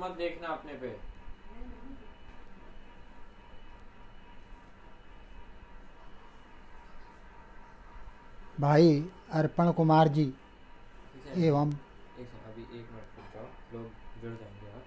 मत देखना अपने पे। भाई अर्पण कुमार जी एक सेकंड, एवं एक सेकंड, अभी 1 मिनट रुक जाओ, लोग जुड़ जाएंगे और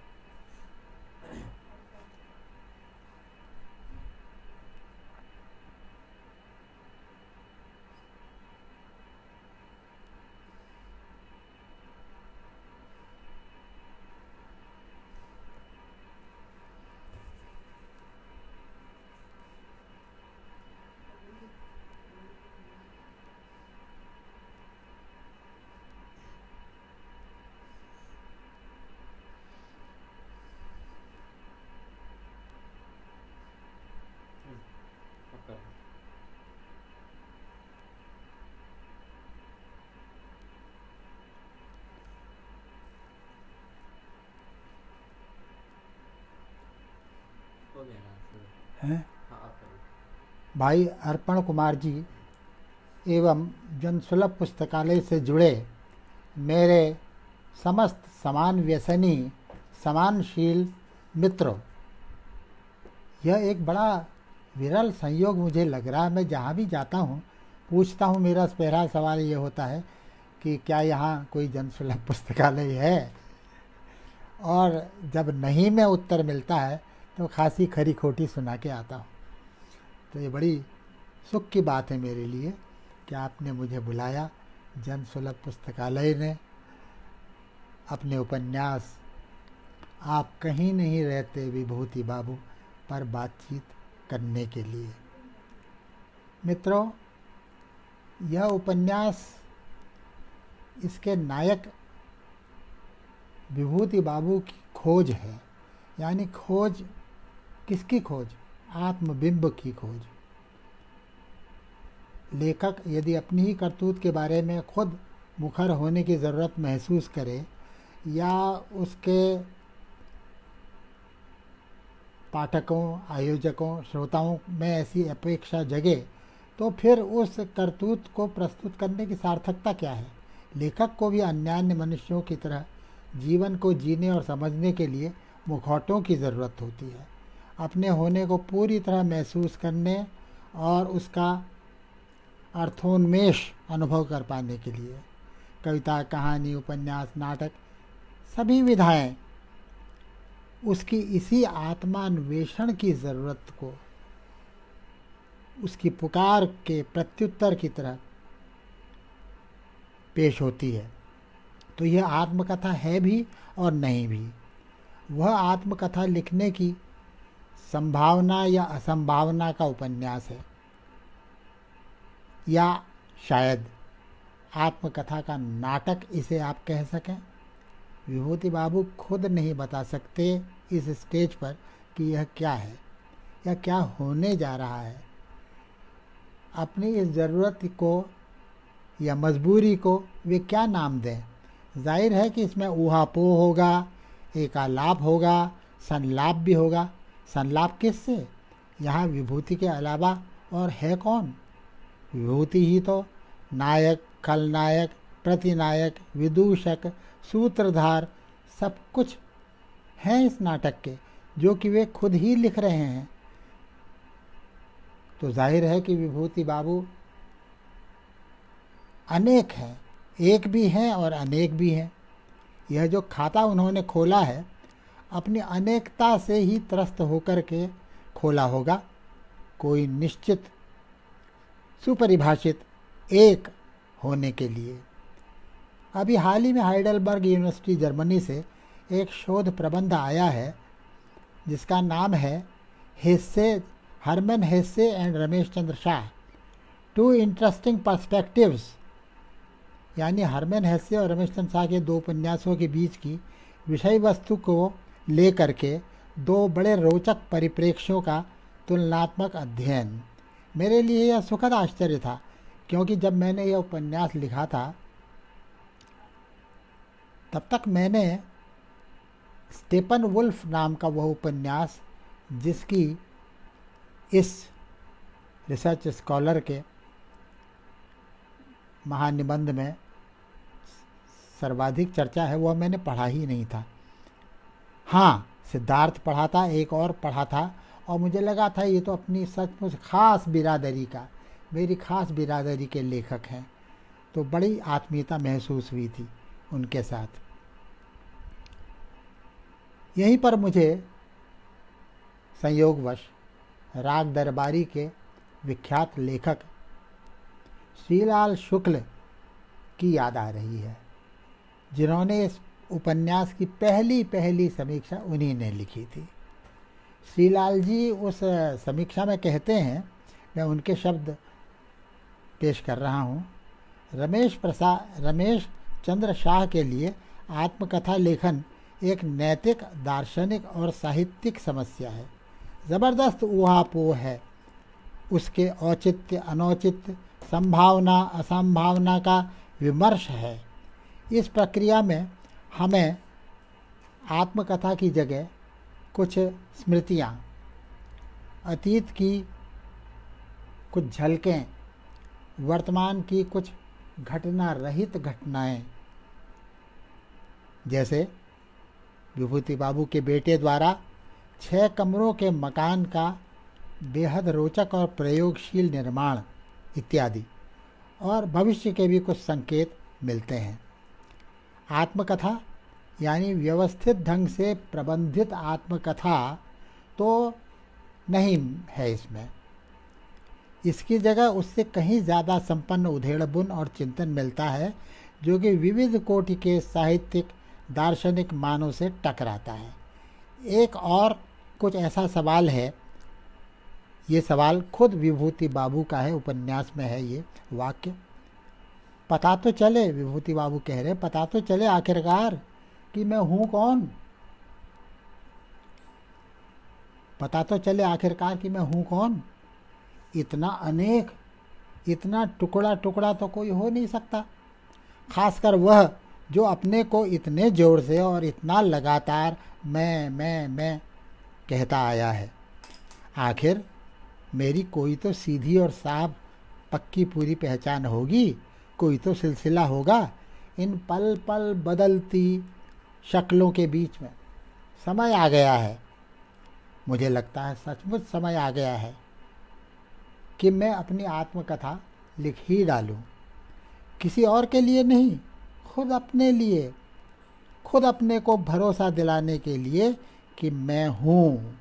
पक्का हो गया ना शुरू। हैं हाँ, आप करिए। भाई अर्पण कुमार जी एवं जनसुलभ पुस्तकालय से जुड़े मेरे समस्त समान व्यसनी समानशील मित्रों, यह एक बड़ा विरल संयोग मुझे लग रहा है। मैं जहाँ भी जाता हूँ पूछता हूँ, मेरा पहला सवाल ये होता है कि क्या यहाँ कोई जनसुलभ पुस्तकालय है। और जब नहीं में उत्तर मिलता है तो खासी खरी खोटी सुना के आता हूँ। तो ये बड़ी सुख की बात है मेरे लिए कि आपने मुझे बुलाया। जन सुलभ पुस्तकालय ने अपने उपन्यास आप कहीं नहीं रहते विभूति बाबू पर बातचीत करने के लिए। मित्रों, यह उपन्यास, इसके नायक विभूति बाबू की खोज है। यानी खोज किसकी खोज? आत्मबिंब की खोज। लेखक यदि अपनी ही करतूत के बारे में खुद मुखर होने की ज़रूरत महसूस करे या उसके पाठकों, आयोजकों, श्रोताओं में ऐसी अपेक्षा जगे, तो फिर उस करतूत को प्रस्तुत करने की सार्थकता क्या है? लेखक को भी अन्यान्य मनुष्यों की तरह जीवन को जीने और समझने के लिए मुखौटों की ज़रूरत होती है, अपने होने को पूरी तरह महसूस करने और उसका अर्थोन्मेष अनुभव कर पाने के लिए। कविता, कहानी, उपन्यास, नाटक, सभी विधाएं उसकी इसी आत्मान्वेषण की ज़रूरत को, उसकी पुकार के प्रत्युत्तर की तरह पेश होती है। तो यह आत्मकथा है भी और नहीं भी। वह आत्मकथा लिखने की संभावना या असंभावना का उपन्यास है, या शायद आत्मकथा का नाटक इसे आप कह सकें। विभूति बाबू खुद नहीं बता सकते इस स्टेज पर कि यह क्या है या क्या होने जा रहा है। अपनी इस ज़रूरत को या मजबूरी को वे क्या नाम दें? जाहिर है कि इसमें ऊहापोह होगा, एकालाप होगा, संलाप भी होगा। संलाप किससे? यहाँ विभूति के अलावा और है कौन? विभूति ही तो नायक, खलनायक, प्रतिनायक, विदूषक, सूत्रधार सब कुछ हैं इस नाटक के, जो कि वे खुद ही लिख रहे हैं। तो जाहिर है कि विभूति बाबू अनेक हैं, एक भी हैं और अनेक भी हैं। यह जो खाता उन्होंने खोला है, अपनी अनेकता से ही त्रस्त होकर के खोला होगा। कोई निश्चित सुपरिभाषित एक होने के लिए। अभी हाल ही में हाइडेलबर्ग यूनिवर्सिटी जर्मनी से एक शोध प्रबंध आया है जिसका नाम है Hesse, Hermann Hesse and Ramesh Chandra Shah, two interesting perspectives. यानी हरमन हेस्से और रमेश चंद्र शाह के दो उपन्यासों के बीच की विषय वस्तु को लेकर के दो बड़े रोचक परिप्रेक्ष्यों का तुलनात्मक अध्ययन। मेरे लिए यह सुखद आश्चर्य था, क्योंकि जब मैंने यह उपन्यास लिखा था तब तक मैंने स्टेपन वुल्फ नाम का वह उपन्यास, जिसकी इस रिसर्च स्कॉलर के महानिबंध में सर्वाधिक चर्चा है, वह मैंने पढ़ा ही नहीं था। हाँ, सिद्धार्थ पढ़ा था, एक और पढ़ा था, और मुझे लगा था ये तो अपनी सचमुच खास बिरादरी का, मेरी खास बिरादरी के लेखक हैं, तो बड़ी आत्मीयता महसूस हुई थी उनके साथ। यहीं पर मुझे संयोगवश राग दरबारी के विख्यात लेखक श्रीलाल शुक्ल की याद आ रही है, जिन्होंने इस उपन्यास की पहली पहली समीक्षा उन्हीं ने लिखी थी। श्रीलाल जी उस समीक्षा में कहते हैं, मैं उनके शब्द पेश कर रहा हूँ, रमेश चंद्र शाह के लिए आत्मकथा लेखन एक नैतिक, दार्शनिक और साहित्यिक समस्या है। ज़बरदस्त ऊहापोह है। उसके औचित्य, अनौचित्य, संभावना, असंभावना का विमर्श है। इस प्रक्रिया में हमें आत्मकथा की जगह कुछ स्मृतियाँ, अतीत की कुछ झलकें, वर्तमान की कुछ घटना रहित घटनाएं, जैसे विभूति बाबू के बेटे द्वारा 6 कमरों के मकान का बेहद रोचक और प्रयोगशील निर्माण इत्यादि, और भविष्य के भी कुछ संकेत मिलते हैं। आत्मकथा यानी व्यवस्थित ढंग से प्रबंधित आत्मकथा तो नहीं है इसमें। इसकी जगह उससे कहीं ज़्यादा संपन्न उधेड़बुन और चिंतन मिलता है, जो कि विविध कोटि के साहित्यिक, दार्शनिक मानों से टकराता है। एक और कुछ ऐसा सवाल है, ये सवाल खुद विभूति बाबू का है, उपन्यास में है ये वाक्य। पता तो चले, विभूति बाबू कह रहे, पता तो चले आखिरकार कि मैं हूँ कौन। पता तो चले आखिरकार कि मैं हूँ कौन। इतना अनेक, इतना टुकड़ा टुकड़ा तो कोई हो नहीं सकता, खासकर वह जो अपने को इतने जोर से और इतना लगातार मैं कहता आया है। आखिर मेरी कोई तो सीधी और साफ पक्की पूरी पहचान होगी, कोई तो सिलसिला होगा। इन पल पल बदलती शक्लों के बीच में समय आ गया है, मुझे लगता है सचमुच समय आ गया है कि मैं अपनी आत्मकथा लिख ही डालूं। किसी और के लिए नहीं, खुद अपने लिए, खुद अपने को भरोसा दिलाने के लिए कि मैं हूँ,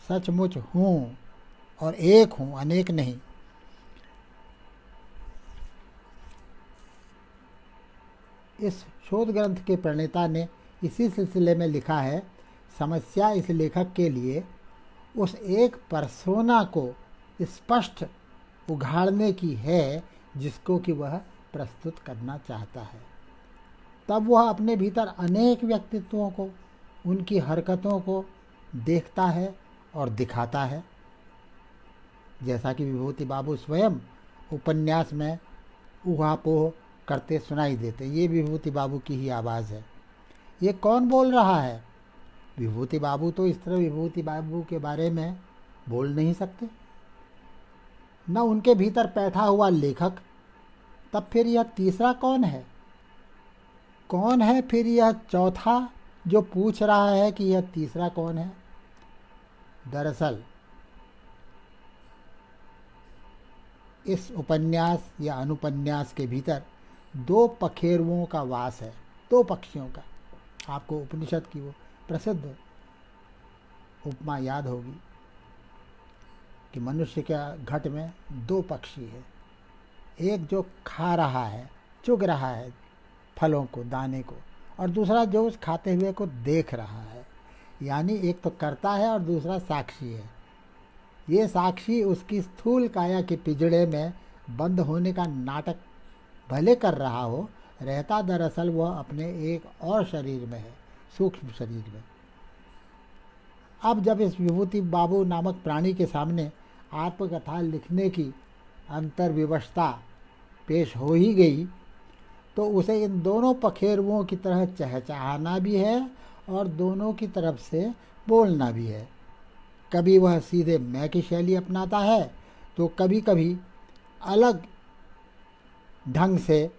सचमुच हूँ और एक हूँ, अनेक नहीं। इस शोध ग्रंथ के प्रणेता ने इसी सिलसिले में लिखा है, समस्या इस लेखक के लिए उस एक पर्सोना को स्पष्ट उघाड़ने की है जिसको कि वह प्रस्तुत करना चाहता है। तब वह अपने भीतर अनेक व्यक्तित्वों को, उनकी हरकतों को देखता है और दिखाता है, जैसा कि विभूति बाबू स्वयं उपन्यास में ऊहापोह करते सुनाई देते। ये विभूति बाबू की ही आवाज़ है। ये कौन बोल रहा है? विभूति बाबू तो इस तरह विभूति बाबू के बारे में बोल नहीं सकते, न उनके भीतर बैठा हुआ लेखक। तब फिर यह तीसरा कौन है? कौन है फिर यह चौथा जो पूछ रहा है कि यह तीसरा कौन है? दरअसल इस उपन्यास या अनुपन्यास के भीतर 2 पखेरुओं का वास है, 2 पक्षियों का। आपको उपनिषद की वो प्रसिद्ध उपमा याद होगी कि मनुष्य के घट में 2 पक्षी है, एक जो खा रहा है, चुग रहा है फलों को, दाने को, और दूसरा जो उस खाते हुए को देख रहा है। यानी एक तो कर्ता है और दूसरा साक्षी है। ये साक्षी उसकी स्थूल काया के पिंजड़े में बंद होने का नाटक भले कर रहा हो, रहता दरअसल वह अपने एक और शरीर में है, सूक्ष्म शरीर में। अब जब इस विभूति बाबू नामक प्राणी के सामने आत्मकथा लिखने की अंतर्विवशता पेश हो ही गई, तो उसे इन दोनों पखेरुओं की तरह चहचहाना भी है और दोनों की तरफ से बोलना भी है। कभी वह सीधे मैं की शैली अपनाता है, तो कभी कभी अलग ढंग से,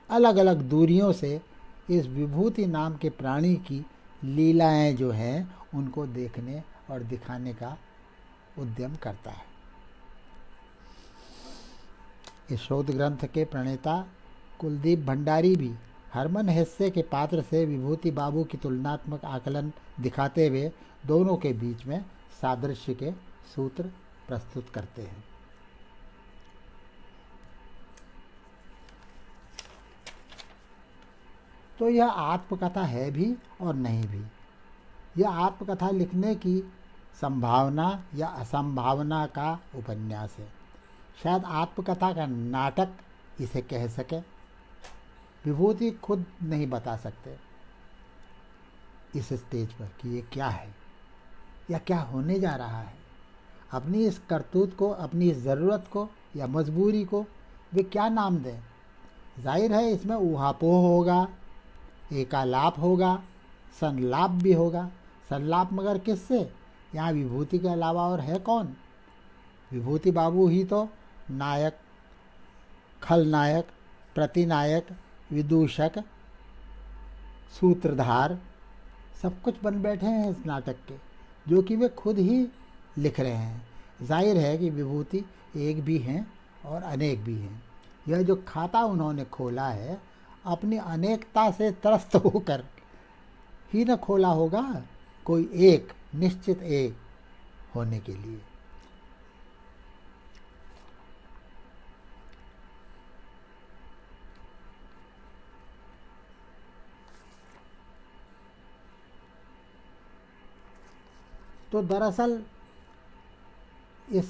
अलग अलग दूरियों से इस विभूति नाम के प्राणी की लीलाएं जो हैं उनको देखने और दिखाने का उद्यम करता है। इस शोध ग्रंथ के प्रणेता कुलदीप भंडारी भी हरमन हेस्से के पात्र से विभूति बाबू की तुलनात्मक आकलन दिखाते हुए दोनों के बीच में सादृश्य के सूत्र प्रस्तुत करते हैं। तो यह आत्मकथा है भी और नहीं भी। यह आत्मकथा लिखने की संभावना या असंभावना का उपन्यास है। शायद आत्मकथा का नाटक इसे कह सके। विभूति खुद नहीं बता सकते इस स्टेज पर कि ये क्या है या क्या होने जा रहा है। अपनी इस करतूत को, अपनी इस ज़रूरत को या मजबूरी को वे क्या नाम दें। जाहिर है इसमें ऊहापोह होगा, एकालाप होगा, संलाप भी होगा। संलाप मगर किससे? यहाँ विभूति के अलावा और है कौन? विभूति बाबू ही तो नायक, खलनायक, प्रतिनायक, विदूषक, सूत्रधार सब कुछ बन बैठे हैं इस नाटक के, जो कि वे खुद ही लिख रहे हैं। जाहिर है कि विभूति एक भी हैं और अनेक भी हैं। यह जो खाता उन्होंने खोला है अपनी अनेकता से त्रस्त होकर ही न खोला होगा, कोई एक निश्चित एक होने के लिए। तो दरअसल इस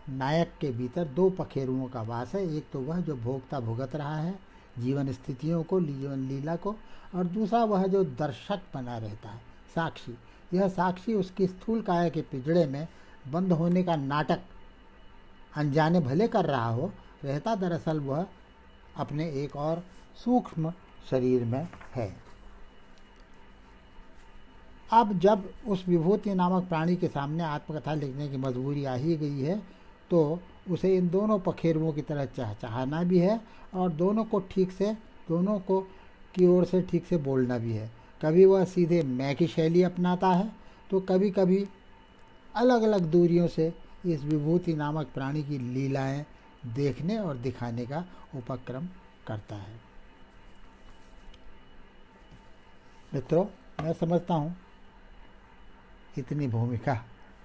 नायक के भीतर दो पखेरुओं का वास है। एक तो वह जो भोगता भुगत रहा है जीवन स्थितियों को, जीवन लीला को, और दूसरा वह जो दर्शक बना रहता है, साक्षी। यह साक्षी उसकी स्थूल काया के पिंजड़े में बंद होने का नाटक अनजाने भले कर रहा हो, रहता दरअसल वह अपने एक और सूक्ष्म शरीर में है। अब जब उस विभूति नामक प्राणी के सामने आत्मकथा लिखने की मजबूरी आ ही गई है, तो उसे इन दोनों पखेरुओं की तरह चाहना भी है और दोनों को की ओर से ठीक से बोलना भी है। कभी वह सीधे मैं की शैली अपनाता है, तो कभी कभी अलग अलग दूरियों से इस विभूति नामक प्राणी की लीलाएं देखने और दिखाने का उपक्रम करता है। मित्रों, मैं समझता हूँ इतनी भूमिका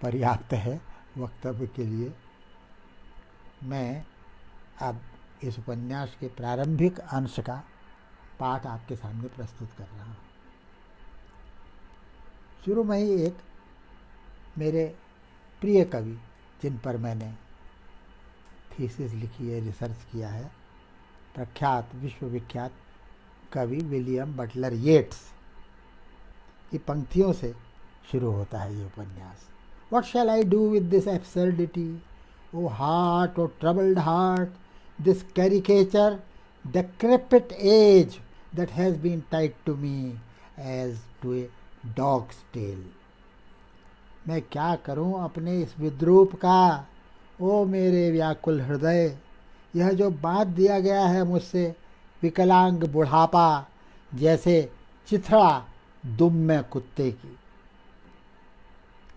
पर्याप्त है वक्तव्य के लिए। मैं अब इस उपन्यास के प्रारंभिक अंश का पाठ आपके सामने प्रस्तुत कर रहा हूँ। शुरू में ही एक मेरे प्रिय कवि, जिन पर मैंने थीसिस लिखी है, रिसर्च किया है, प्रख्यात विश्वविख्यात कवि विलियम बटलर येट्स की पंक्तियों से शुरू होता है ये उपन्यास। What shall I do with this absurdity? O heart, O troubled heart, this caricature, decrepit age that has been tied to me as to a dog's tail. मैं क्या करूं अपने इस विद्रूप का, ओ मेरे व्याकुल हृदय। यह जो बांध दिया गया है मुझसे विकलांग बुढ़ापा, जैसे चिथड़ा दुम में कुत्ते की।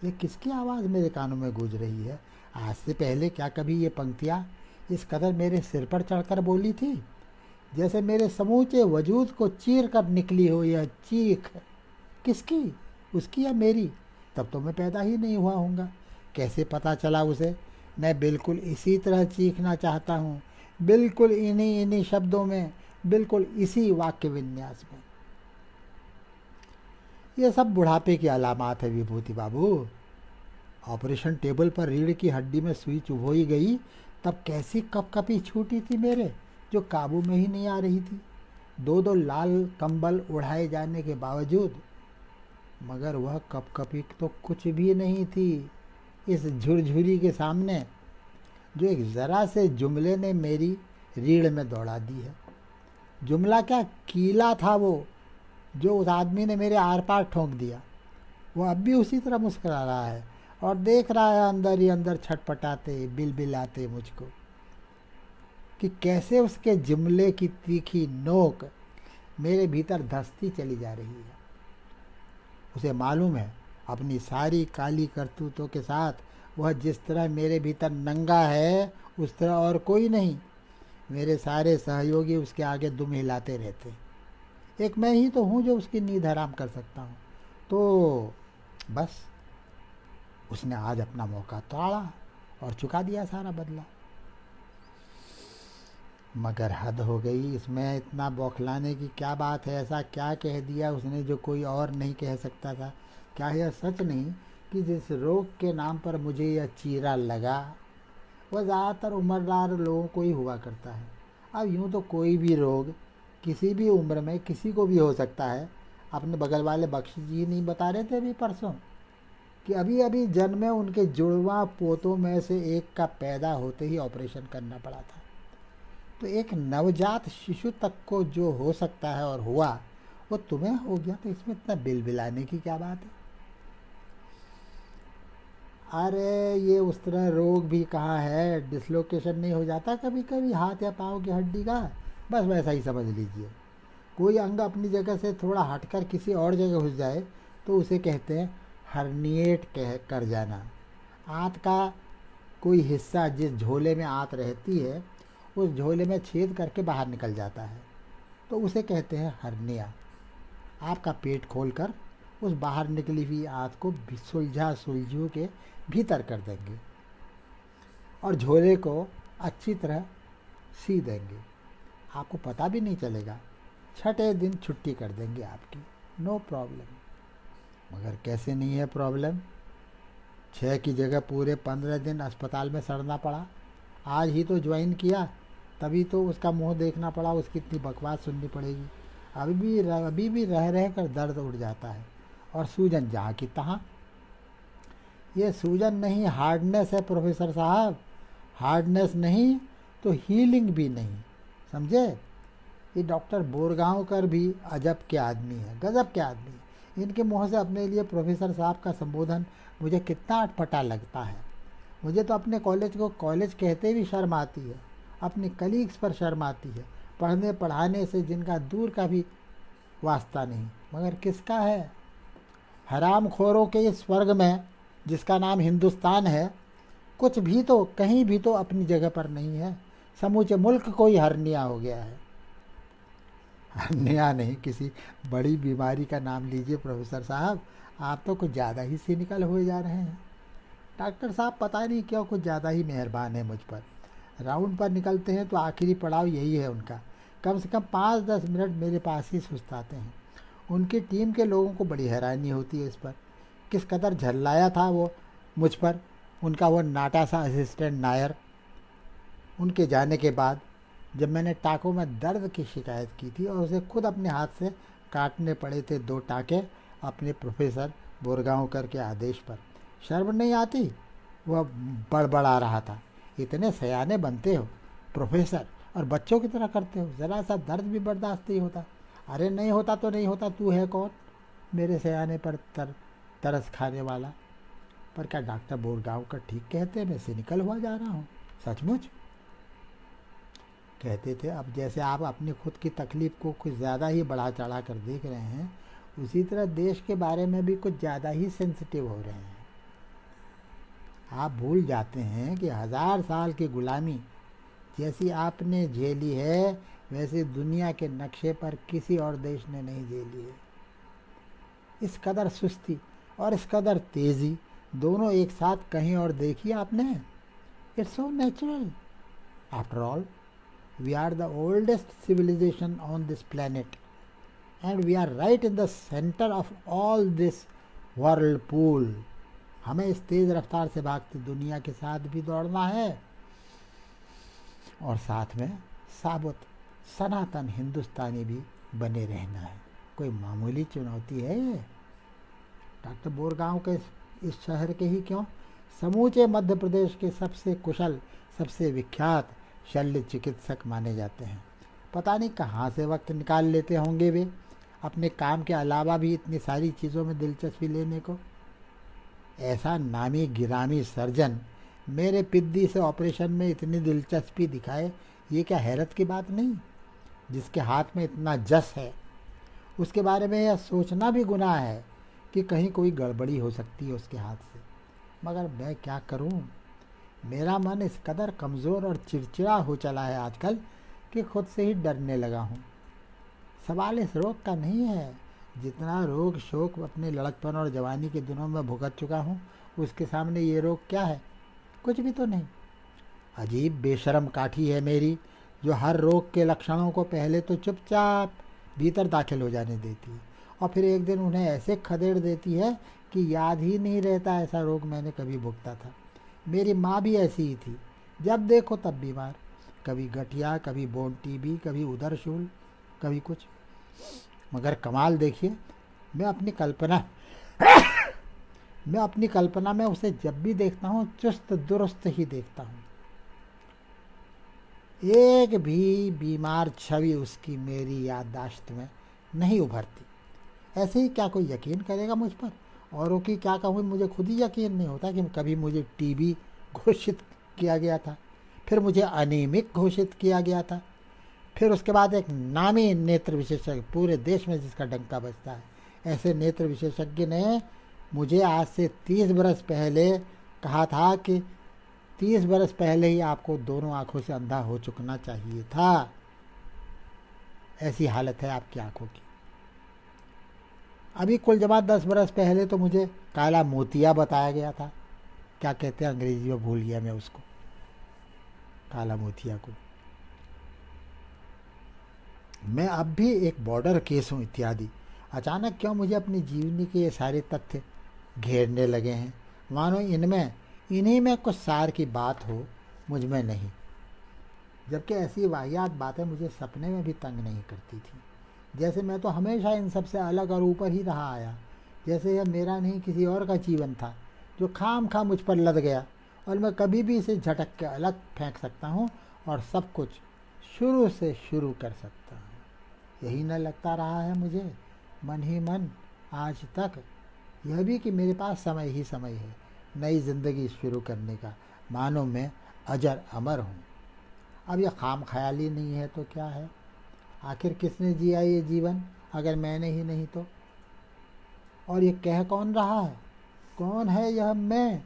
ये किसकी आवाज़ मेरे कानों में गूंज रही है? आज से पहले क्या कभी ये पंक्तियाँ इस कदर मेरे सिर पर चढ़कर बोली थी? जैसे मेरे समूचे वजूद को चीर कर निकली हो यह चीख। किसकी? उसकी या मेरी? तब तो मैं पैदा ही नहीं हुआ हूँगा। कैसे पता चला उसे? मैं बिल्कुल इसी तरह चीखना चाहता हूँ, बिल्कुल इन्हीं शब्दों में, बिल्कुल इसी वाक्य विन्यास में। ये सब बुढ़ापे की अलामात है विभूति बाबू। ऑपरेशन टेबल पर रीढ़ की हड्डी में सुई चुभोई गई, तब कैसी कपकपी छूटी थी मेरे, जो काबू में ही नहीं आ रही थी। दो लाल कंबल उड़ाए जाने के बावजूद, मगर वह कपकपी तो कुछ भी नहीं थी इस झुरझुरी के सामने, जो एक ज़रा से जुमले ने मेरी रीढ़ में दौड़ा दी है। जुमला क्या, कीला था वो, जो उस आदमी ने मेरे आर पार ठोंक दिया। वो अब भी उसी तरह मुस्कुरा रहा है और देख रहा है अंदर ही अंदर छटपटाते बिलबिलाते मुझको, कि कैसे उसके जुमले की तीखी नोक मेरे भीतर धंसती चली जा रही है। उसे मालूम है अपनी सारी काली करतूतों के साथ वह जिस तरह मेरे भीतर नंगा है उस तरह और कोई नहीं। मेरे सारे सहयोगी उसके आगे दुम हिलाते रहते, एक मैं ही तो हूँ जो उसकी नींद हराम कर सकता हूँ। तो बस उसने आज अपना मौका तोड़ा और चुका दिया सारा बदला। मगर हद हो गई, इसमें इतना बौखलाने की क्या बात है? ऐसा क्या कह दिया उसने जो कोई और नहीं कह सकता था? क्या यह सच नहीं कि जिस रोग के नाम पर मुझे यह चीरा लगा वह ज़्यादातर उम्रदार लोगों को ही हुआ करता है। अब यूँ तो कोई भी रोग किसी भी उम्र में किसी को भी हो सकता है। अपने बगल वाले बख्शी जी नहीं बता रहे थे अभी परसों कि अभी अभी जन्मे उनके जुड़वा पोतों में से एक का पैदा होते ही ऑपरेशन करना पड़ा था। तो एक नवजात शिशु तक को जो हो सकता है और हुआ वो तुम्हें हो गया, तो इसमें इतना बिलबिलाने की क्या बात है? अरे ये उस तरह रोग भी कहाँ है, डिसलोकेशन नहीं हो जाता कभी कभी हाथ या पाँव की हड्डी का? बस वैसा ही समझ लीजिए। कोई अंग अपनी जगह से थोड़ा हटकर किसी और जगह घुस जाए तो उसे कहते हैं हर्निएट कह कर जाना। आंत का कोई हिस्सा जिस झोले में आंत रहती है उस झोले में छेद करके बाहर निकल जाता है तो उसे कहते हैं हर्निया। आपका पेट खोलकर उस बाहर निकली हुई आंत को सुलझू के भीतर कर देंगे और झोले को अच्छी तरह सी देंगे, आपको पता भी नहीं चलेगा। छठे दिन छुट्टी कर देंगे आपकी, नो प्रॉब्लम। मगर कैसे नहीं है प्रॉब्लम? 6 की जगह पूरे 15 दिन अस्पताल में सड़ना पड़ा। आज ही तो ज्वाइन किया, तभी तो उसका मुंह देखना पड़ा, उसकी इतनी बकवास सुननी पड़ेगी। अभी भी रह रह कर दर्द उठ जाता है और सूजन जहाँ की तहाँ। ये सूजन नहीं हार्डनेस है प्रोफेसर साहब, हार्डनेस नहीं तो हीलिंग भी नहीं, समझे? ये डॉक्टर बोरगांवकर भी अजब के आदमी है, गजब के आदमी। इनके मुंह से अपने लिए प्रोफेसर साहब का संबोधन मुझे कितना अटपटा लगता है। मुझे तो अपने कॉलेज को कॉलेज कहते भी शर्म आती है, अपने कलीग्स पर शर्म आती है, पढ़ने पढ़ाने से जिनका दूर का भी वास्ता नहीं। मगर किसका है? हरामखोरों के इस स्वर्ग में जिसका नाम हिंदुस्तान है कुछ भी तो कहीं भी तो अपनी जगह पर नहीं है। समूचे मुल्क को ही हर्निया हो गया है। हर्निया नहीं, किसी बड़ी बीमारी का नाम लीजिए प्रोफेसर साहब, आप तो कुछ ज़्यादा ही सिनिकल हुए जा रहे हैं। डॉक्टर साहब पता नहीं क्यों कुछ ज़्यादा ही मेहरबान है मुझ पर। राउंड पर निकलते हैं तो आखिरी पड़ाव यही है उनका। कम से कम 5-10 मिनट मेरे पास ही सुस्ताते हैं। उनकी टीम के लोगों को बड़ी हैरानी होती है इस पर, किस कदर झल्लाया था वो मुझ पर उनका वो नाटा सा असिस्टेंट नायर। उनके जाने के बाद जब मैंने टाँकों में दर्द की शिकायत की थी और उसे खुद अपने हाथ से काटने पड़े थे 2 टाँके अपने प्रोफेसर बोरगांवकर के आदेश पर, शर्म नहीं आती? वह बड़बड़ा रहा था, इतने सयाने बनते हो प्रोफेसर और बच्चों की तरह करते हो, ज़रा सा दर्द भी बर्दाश्त नहीं होता। अरे नहीं होता तो नहीं होता, तू है कौन मेरे सयाने पर तरस खाने वाला? पर क्या डॉक्टर बोरगांवकर ठीक कहते हैं? मैं सिनिकल हुआ जा रहा हूँ सचमुच? कहते थे अब जैसे आप अपनी खुद की तकलीफ़ को कुछ ज़्यादा ही बढ़ा चढ़ा कर देख रहे हैं, उसी तरह देश के बारे में भी कुछ ज़्यादा ही सेंसिटिव हो रहे हैं। आप भूल जाते हैं कि 1000 साल की गुलामी जैसी आपने झेली है वैसे दुनिया के नक्शे पर किसी और देश ने नहीं झेली है। इस कदर सुस्ती और इस कदर तेज़ी दोनों एक साथ कहीं और देखी आपने? It's so natural. After all we are the oldest civilization on this planet and we are right in the center of all this whirlpool. हमें इस तेज रफ्तार से भागती दुनिया के साथ भी दौड़ना है और साथ में साबुत सनातन हिंदुस्तानी भी बने रहना है। कोई मामूली चुनौती है ये? डॉक्टर बोरगांव के इस शहर के ही क्यों, समूचे मध्य प्रदेश के सबसे कुशल सबसे विख्यात शल्य चिकित्सक माने जाते हैं। पता नहीं कहाँ से वक्त निकाल लेते होंगे वे अपने काम के अलावा भी इतनी सारी चीज़ों में दिलचस्पी लेने को। ऐसा नामी गिरामी सर्जन मेरे पिद्दी से ऑपरेशन में इतनी दिलचस्पी दिखाए, ये क्या हैरत की बात नहीं? जिसके हाथ में इतना जस है उसके बारे में यह सोचना भी गुनाह है कि कहीं कोई गड़बड़ी हो सकती है उसके हाथ से, मगर मैं क्या करूं? मेरा मन इस कदर कमज़ोर और चिड़चिड़ा हो चला है आजकल कि खुद से ही डरने लगा हूँ। सवाल इस रोग का नहीं है, जितना रोग शोक अपने लड़कपन और जवानी के दिनों में भुगत चुका हूँ, उसके सामने ये रोग क्या है? कुछ भी तो नहीं। अजीब बेशरम काठी है मेरी, जो हर रोग के लक्षणों को पहले तो चुपचाप भीतर दाखिल हो जाने देती है और फिर एक दिन उन्हें ऐसे खदेड़ देती है कि याद ही नहीं रहता ऐसा रोग मैंने कभी भुगता था। मेरी माँ भी ऐसी ही थी, जब देखो तब बीमार, कभी गठिया, कभी बोन टीबी, कभी उदर शूल, कभी कुछ। मगर कमाल देखिए, मैं अपनी कल्पना मैं अपनी कल्पना में उसे जब भी देखता हूँ चुस्त दुरुस्त ही देखता हूँ। एक भी बीमार छवि उसकी मेरी याददाश्त में नहीं उभरती। ऐसे ही क्या कोई यकीन करेगा मुझ पर? औरों की क्या कहूँ, मुझे खुद ही यकीन नहीं होता कि कभी मुझे टीबी घोषित किया गया था, फिर मुझे अनीमिक घोषित किया गया था, फिर उसके बाद एक नामी नेत्र विशेषज्ञ पूरे देश में जिसका डंका बजता है, ऐसे नेत्र विशेषज्ञ ने मुझे आज से 30 बरस पहले कहा था कि 30 बरस पहले ही आपको दोनों आंखों से अंधा हो चुकना चाहिए था। ऐसी हालत है आपकी आंखों की। अभी कुल जमा 10 बरस पहले तो मुझे काला मोतिया बताया गया था। क्या कहते हैं अंग्रेजी में, भूल गया मैं उसको, काला मोतिया को। मैं अब भी एक बॉर्डर केस हूँ इत्यादि। अचानक क्यों मुझे अपनी जीवनी के ये सारे तथ्य घेरने लगे हैं, मानो इन्हीं में कुछ सार की बात हो, मुझ में नहीं। जबकि ऐसी वाहियात बातें मुझे सपने में भी तंग नहीं करती थी। जैसे मैं तो हमेशा इन सब से अलग और ऊपर ही रहा आया, जैसे यह मेरा नहीं किसी और का जीवन था जो खाम खा मुझ पर लद गया और मैं कभी भी इसे झटक के अलग फेंक सकता हूँ और सब कुछ शुरू से शुरू कर सकता हूँ। यही न लगता रहा है मुझे मन ही मन आज तक, यह भी कि मेरे पास समय ही समय है नई ज़िंदगी शुरू करने का, मानो मैं अजर अमर हूँ। अब यह खाम ख्याली नहीं है तो क्या है? आखिर किसने जिया ये जीवन अगर मैंने ही नहीं तो? और ये कह कौन रहा है? कौन है यह मैं,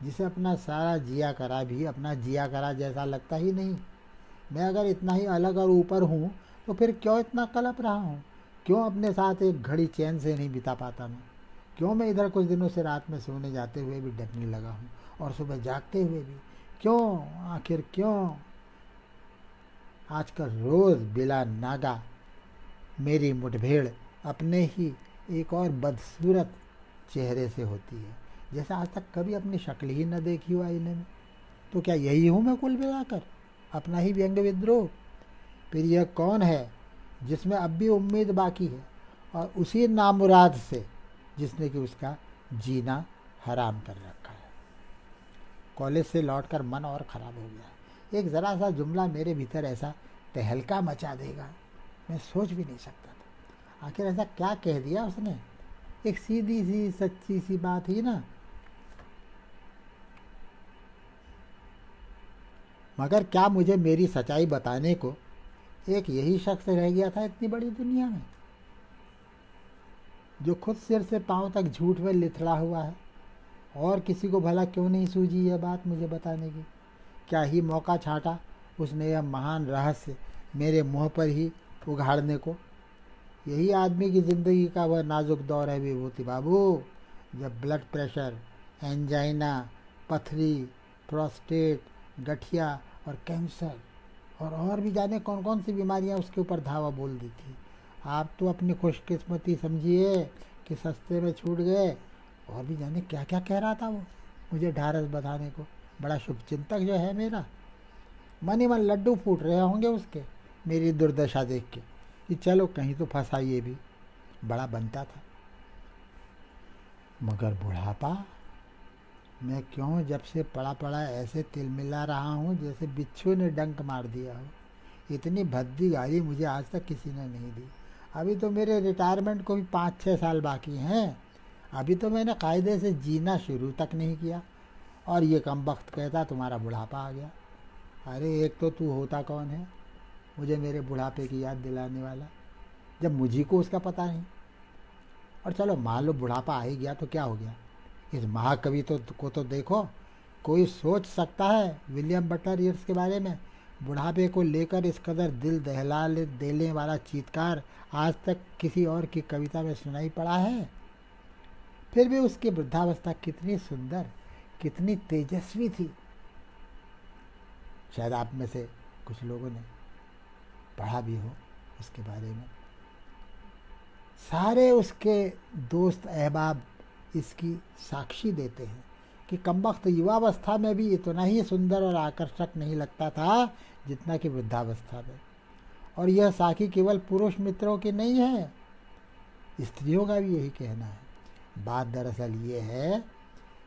जिसे अपना सारा जिया करा भी अपना जिया करा जैसा लगता ही नहीं? मैं अगर इतना ही अलग और ऊपर हूँ तो फिर क्यों इतना कलप रहा हूँ? क्यों अपने साथ एक घड़ी चैन से नहीं बिता पाता मैं? क्यों मैं इधर कुछ दिनों से रात में सोने जाते हुए भी डरने लगा हूँ और सुबह जागते हुए भी? क्यों, आखिर क्यों? आजकल रोज़ बिला नागा मेरी मुठभेड़ अपने ही एक और बदसूरत चेहरे से होती है, जैसे आज तक कभी अपनी शक्ल ही न देखी हो आईने में। तो क्या यही हूँ मैं कुल मिलाकर, अपना ही व्यंग विद्रोह? फिर यह कौन है जिसमें अब भी उम्मीद बाकी है, और उसी नामुराद से जिसने कि उसका जीना हराम कर रखा है? कॉलेज से लौटकर मन और ख़राब हो गया। एक ज़रा सा जुमला मेरे भीतर ऐसा तहलका मचा देगा, मैं सोच भी नहीं सकता था। आखिर ऐसा क्या कह दिया उसने? एक सीधी सी सच्ची सी बात ही ना, मगर क्या मुझे मेरी सच्चाई बताने को एक यही शख्स रह गया था इतनी बड़ी दुनिया में, जो खुद सिर से पांव तक झूठ में लिथड़ा हुआ है? और किसी को भला क्यों नहीं सूझी यह बात मुझे बताने की? क्या ही मौका छांटा उसने यह महान रहस्य मेरे मुंह पर ही उघाड़ने को? यही आदमी की ज़िंदगी का वह नाजुक दौर है विभूति बाबू, जब ब्लड प्रेशर, एंजाइना, पथरी, प्रोस्टेट, गठिया और कैंसर और भी जाने कौन कौन सी बीमारियां उसके ऊपर धावा बोल दी थी। आप तो अपनी खुशकिस्मती समझिए कि सस्ते में छूट गए, और भी जाने क्या क्या कह रहा था वो मुझे ढारस बधाने को। बड़ा शुभचिंतक जो है मेरा, मन ही मन लड्डू फूट रहे होंगे उसके मेरी दुर्दशा देख के कि चलो कहीं तो फंसा ये भी, बड़ा बनता था। मगर बुढ़ापा, मैं क्यों जब से पड़ा पड़ा ऐसे तिलमिला रहा हूँ जैसे बिच्छू ने डंक मार दिया हो। इतनी भद्दी गाली मुझे आज तक किसी ने नहीं दी। अभी तो मेरे रिटायरमेंट को भी 5-6 साल बाकी हैं। अभी तो मैंने कायदे से जीना शुरू तक नहीं किया, और ये कमबख्त कहता तुम्हारा बुढ़ापा आ गया। अरे एक तो तू होता कौन है मुझे मेरे बुढ़ापे की याद दिलाने वाला, जब मुझी को उसका पता नहीं? और चलो मान लो बुढ़ापा आ ही गया तो क्या हो गया। इस महाकवि को तो देखो, कोई सोच सकता है विलियम बटलर यीट्स के बारे में? बुढ़ापे को लेकर इस कदर दिल दहला देने वाला चीत्कार आज तक किसी और की कविता में सुनाई पड़ा है? फिर भी उसकी वृद्धावस्था कितनी सुंदर, कितनी तेजस्वी थी। शायद आप में से कुछ लोगों ने पढ़ा भी हो उसके बारे में। सारे उसके दोस्त अहबाब इसकी साक्षी देते हैं कि कमबख्त युवावस्था में भी इतना ही सुंदर और आकर्षक नहीं लगता था जितना कि वृद्धावस्था में। और यह साखी केवल पुरुष मित्रों की नहीं है, स्त्रियों का भी यही कहना है। बात दरअसल ये है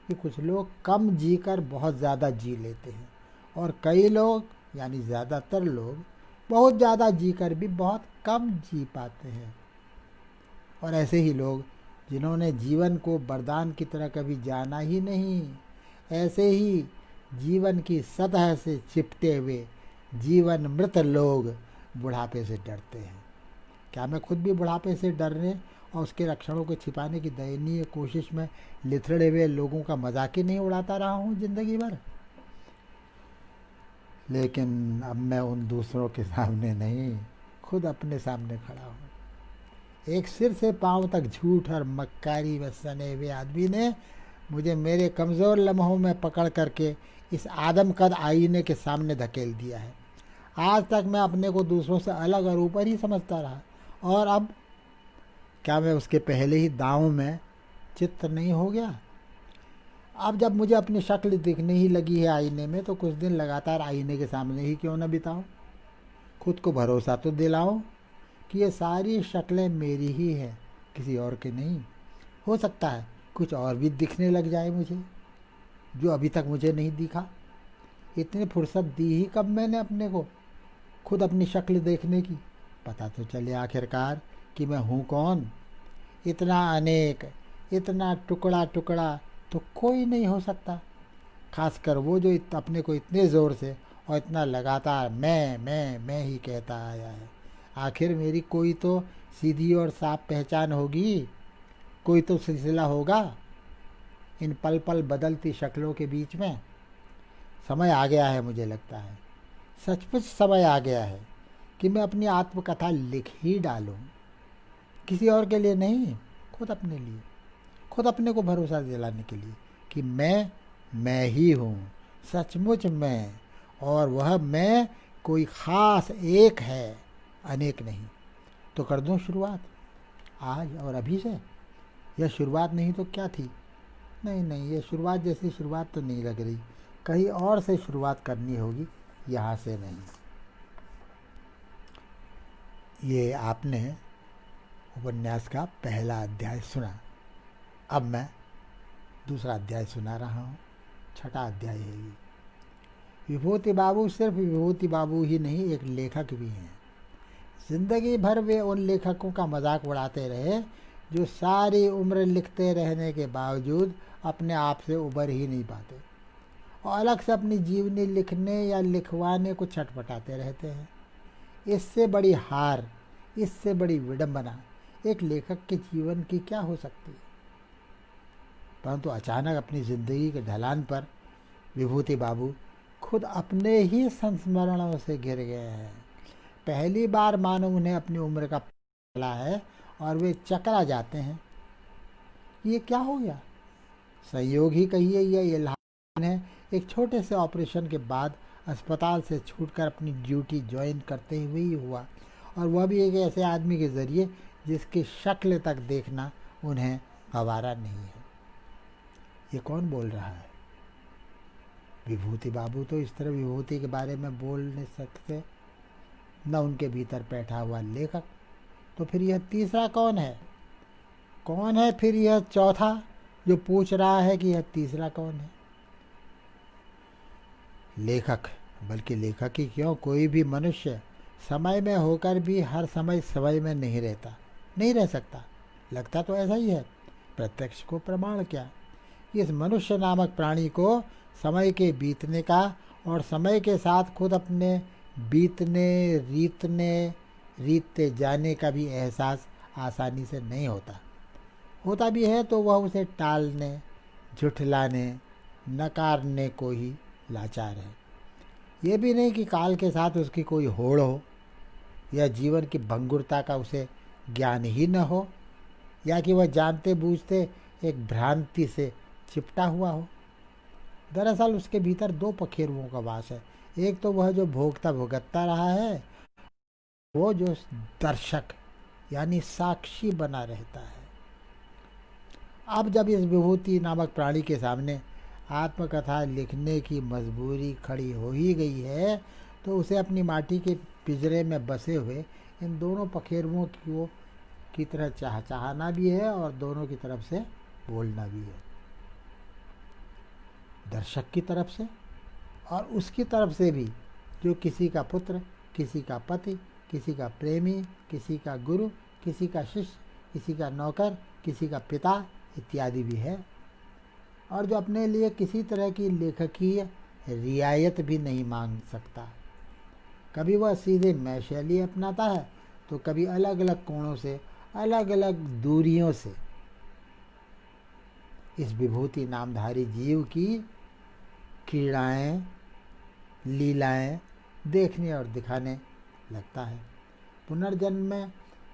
कि कुछ लोग कम जीकर बहुत ज़्यादा जी लेते हैं और कई लोग यानी ज़्यादातर लोग बहुत ज़्यादा जीकर भी बहुत कम जी पाते हैं। और ऐसे ही लोग जिन्होंने जीवन को वरदान की तरह कभी जाना ही नहीं, ऐसे ही जीवन की सतह से चिपटे हुए जीवन मृत लोग बुढ़ापे से डरते हैं। क्या मैं खुद भी बुढ़ापे से डरने और उसके लक्षणों को छिपाने की दयनीय कोशिश में लिथड़े हुए लोगों का मजाक ही नहीं उड़ाता रहा हूँ जिंदगी भर? लेकिन अब मैं उन दूसरों के सामने नहीं, खुद अपने सामने खड़ा हूँ। एक सिर से पांव तक झूठ और मक्कारी में सने हुए आदमी ने मुझे मेरे कमज़ोर लम्हों में पकड़ करके इस आदमकद आईने के सामने धकेल दिया है। आज तक मैं अपने को दूसरों से अलग और ऊपर ही समझता रहा, और अब क्या मैं उसके पहले ही दांव में चित्त नहीं हो गया? अब जब मुझे अपनी शक्ल दिखने ही लगी है आईने में, तो कुछ दिन लगातार आईने के सामने ही क्यों न बिताऊं। खुद को भरोसा तो दिलाऊं कि ये सारी शक्लें मेरी ही है, किसी और की नहीं। हो सकता है कुछ और भी दिखने लग जाए मुझे, जो अभी तक मुझे नहीं दिखा। इतनी फुर्सत दी ही कब मैंने अपने को खुद अपनी शक्ल देखने की? पता तो चले आखिरकार कि मैं हूँ कौन। इतना अनेक, इतना टुकड़ा टुकड़ा तो कोई नहीं हो सकता, खासकर वो जो अपने को इतने ज़ोर से और इतना लगातार मैं ही कहता आया है। आखिर मेरी कोई तो सीधी और साफ पहचान होगी, कोई तो सिलसिला होगा इन पल पल बदलती शक्लों के बीच में। समय आ गया है, मुझे लगता है सचमुच समय आ गया है कि मैं अपनी आत्मकथा लिख ही डालूं। किसी और के लिए नहीं, खुद अपने लिए, खुद अपने को भरोसा दिलाने के लिए कि मैं ही हूँ, सचमुच मैं। और वह मैं कोई ख़ास एक है, अनेक नहीं। तो कर दूँ शुरुआत आज और अभी से? यह शुरुआत नहीं तो क्या थी? नहीं, ये शुरुआत जैसी शुरुआत तो नहीं लग रही। कहीं और से शुरुआत करनी होगी, यहाँ से नहीं। ये आपने उपन्यास का पहला अध्याय सुना। अब मैं दूसरा अध्याय सुना रहा हूँ, छठा अध्याय है ये। विभूति बाबू सिर्फ विभूति बाबू ही नहीं, एक लेखक भी हैं। जिंदगी भर वे उन लेखकों का मजाक उड़ाते रहे जो सारी उम्र लिखते रहने के बावजूद अपने आप से उबर ही नहीं पाते और अलग से अपनी जीवनी लिखने या लिखवाने को छटपटाते रहते हैं। इससे बड़ी हार, इससे बड़ी विडंबना एक लेखक के जीवन की क्या हो सकती है? परंतु अचानक अपनी ज़िंदगी के ढलान पर विभूति बाबू खुद अपने ही संस्मरणों से घिर गए हैं। पहली बार मानो उन्हें अपनी उम्र का पता है और वे चकरा जाते हैं। ये क्या हो गया? संयोग ही कहिए या इल्हाम है। एक छोटे से ऑपरेशन के बाद अस्पताल से छूटकर अपनी ड्यूटी ज्वाइन करते हुए ही हुआ, और वह भी एक ऐसे आदमी के ज़रिए जिसकी शक्ल तक देखना उन्हें गवारा नहीं है। ये कौन बोल रहा है? विभूति बाबू तो इस तरह विभूति के बारे में बोल नहीं सकते, न उनके भीतर बैठा हुआ लेखक। तो फिर यह तीसरा कौन है? कौन है फिर यह चौथा जो पूछ रहा है कि यह तीसरा कौन है? लेखक, बल्कि लेखक ही क्यों, कोई भी मनुष्य समय में होकर भी हर समय समय में नहीं रहता, नहीं रह सकता। लगता तो ऐसा ही है, प्रत्यक्ष को प्रमाण क्या। इस मनुष्य नामक प्राणी को समय के बीतने का और समय के साथ खुद अपने बीतने, रीतते जाने का भी एहसास आसानी से नहीं होता। होता भी है तो वह उसे टालने, झुठलाने, नकारने को ही लाचार है। ये भी नहीं कि काल के साथ उसकी कोई होड़ हो, या जीवन की भंगुरता का उसे ज्ञान ही न हो, या कि वह जानते बूझते एक भ्रांति से चिपटा हुआ हो। दरअसल उसके भीतर दो पखेरुओं का वास है। एक तो वह जो भोगता भुगतता रहा है, वो जो दर्शक यानी साक्षी बना रहता है। अब जब इस विभूति नामक प्राणी के सामने आत्मकथा लिखने की मजबूरी खड़ी हो ही गई है, तो उसे अपनी माटी के पिंजरे में बसे हुए इन दोनों पखेरुओं की तरह चाहना भी है और दोनों की तरफ से बोलना भी है। दर्शक की तरफ से और उसकी तरफ से भी, जो किसी का पुत्र, किसी का पति, किसी का प्रेमी, किसी का गुरु, किसी का शिष्य, किसी का नौकर, किसी का पिता इत्यादि भी है, और जो अपने लिए किसी तरह की लेखकीय रियायत भी नहीं मांग सकता। कभी वह सीधे मैं शैली अपनाता है, तो कभी अलग अलग कोणों से, अलग अलग दूरियों से इस विभूति नामधारी जीव की क्रीड़ाएं, लीलाएं देखने और दिखाने लगता है। पुनर्जन्म में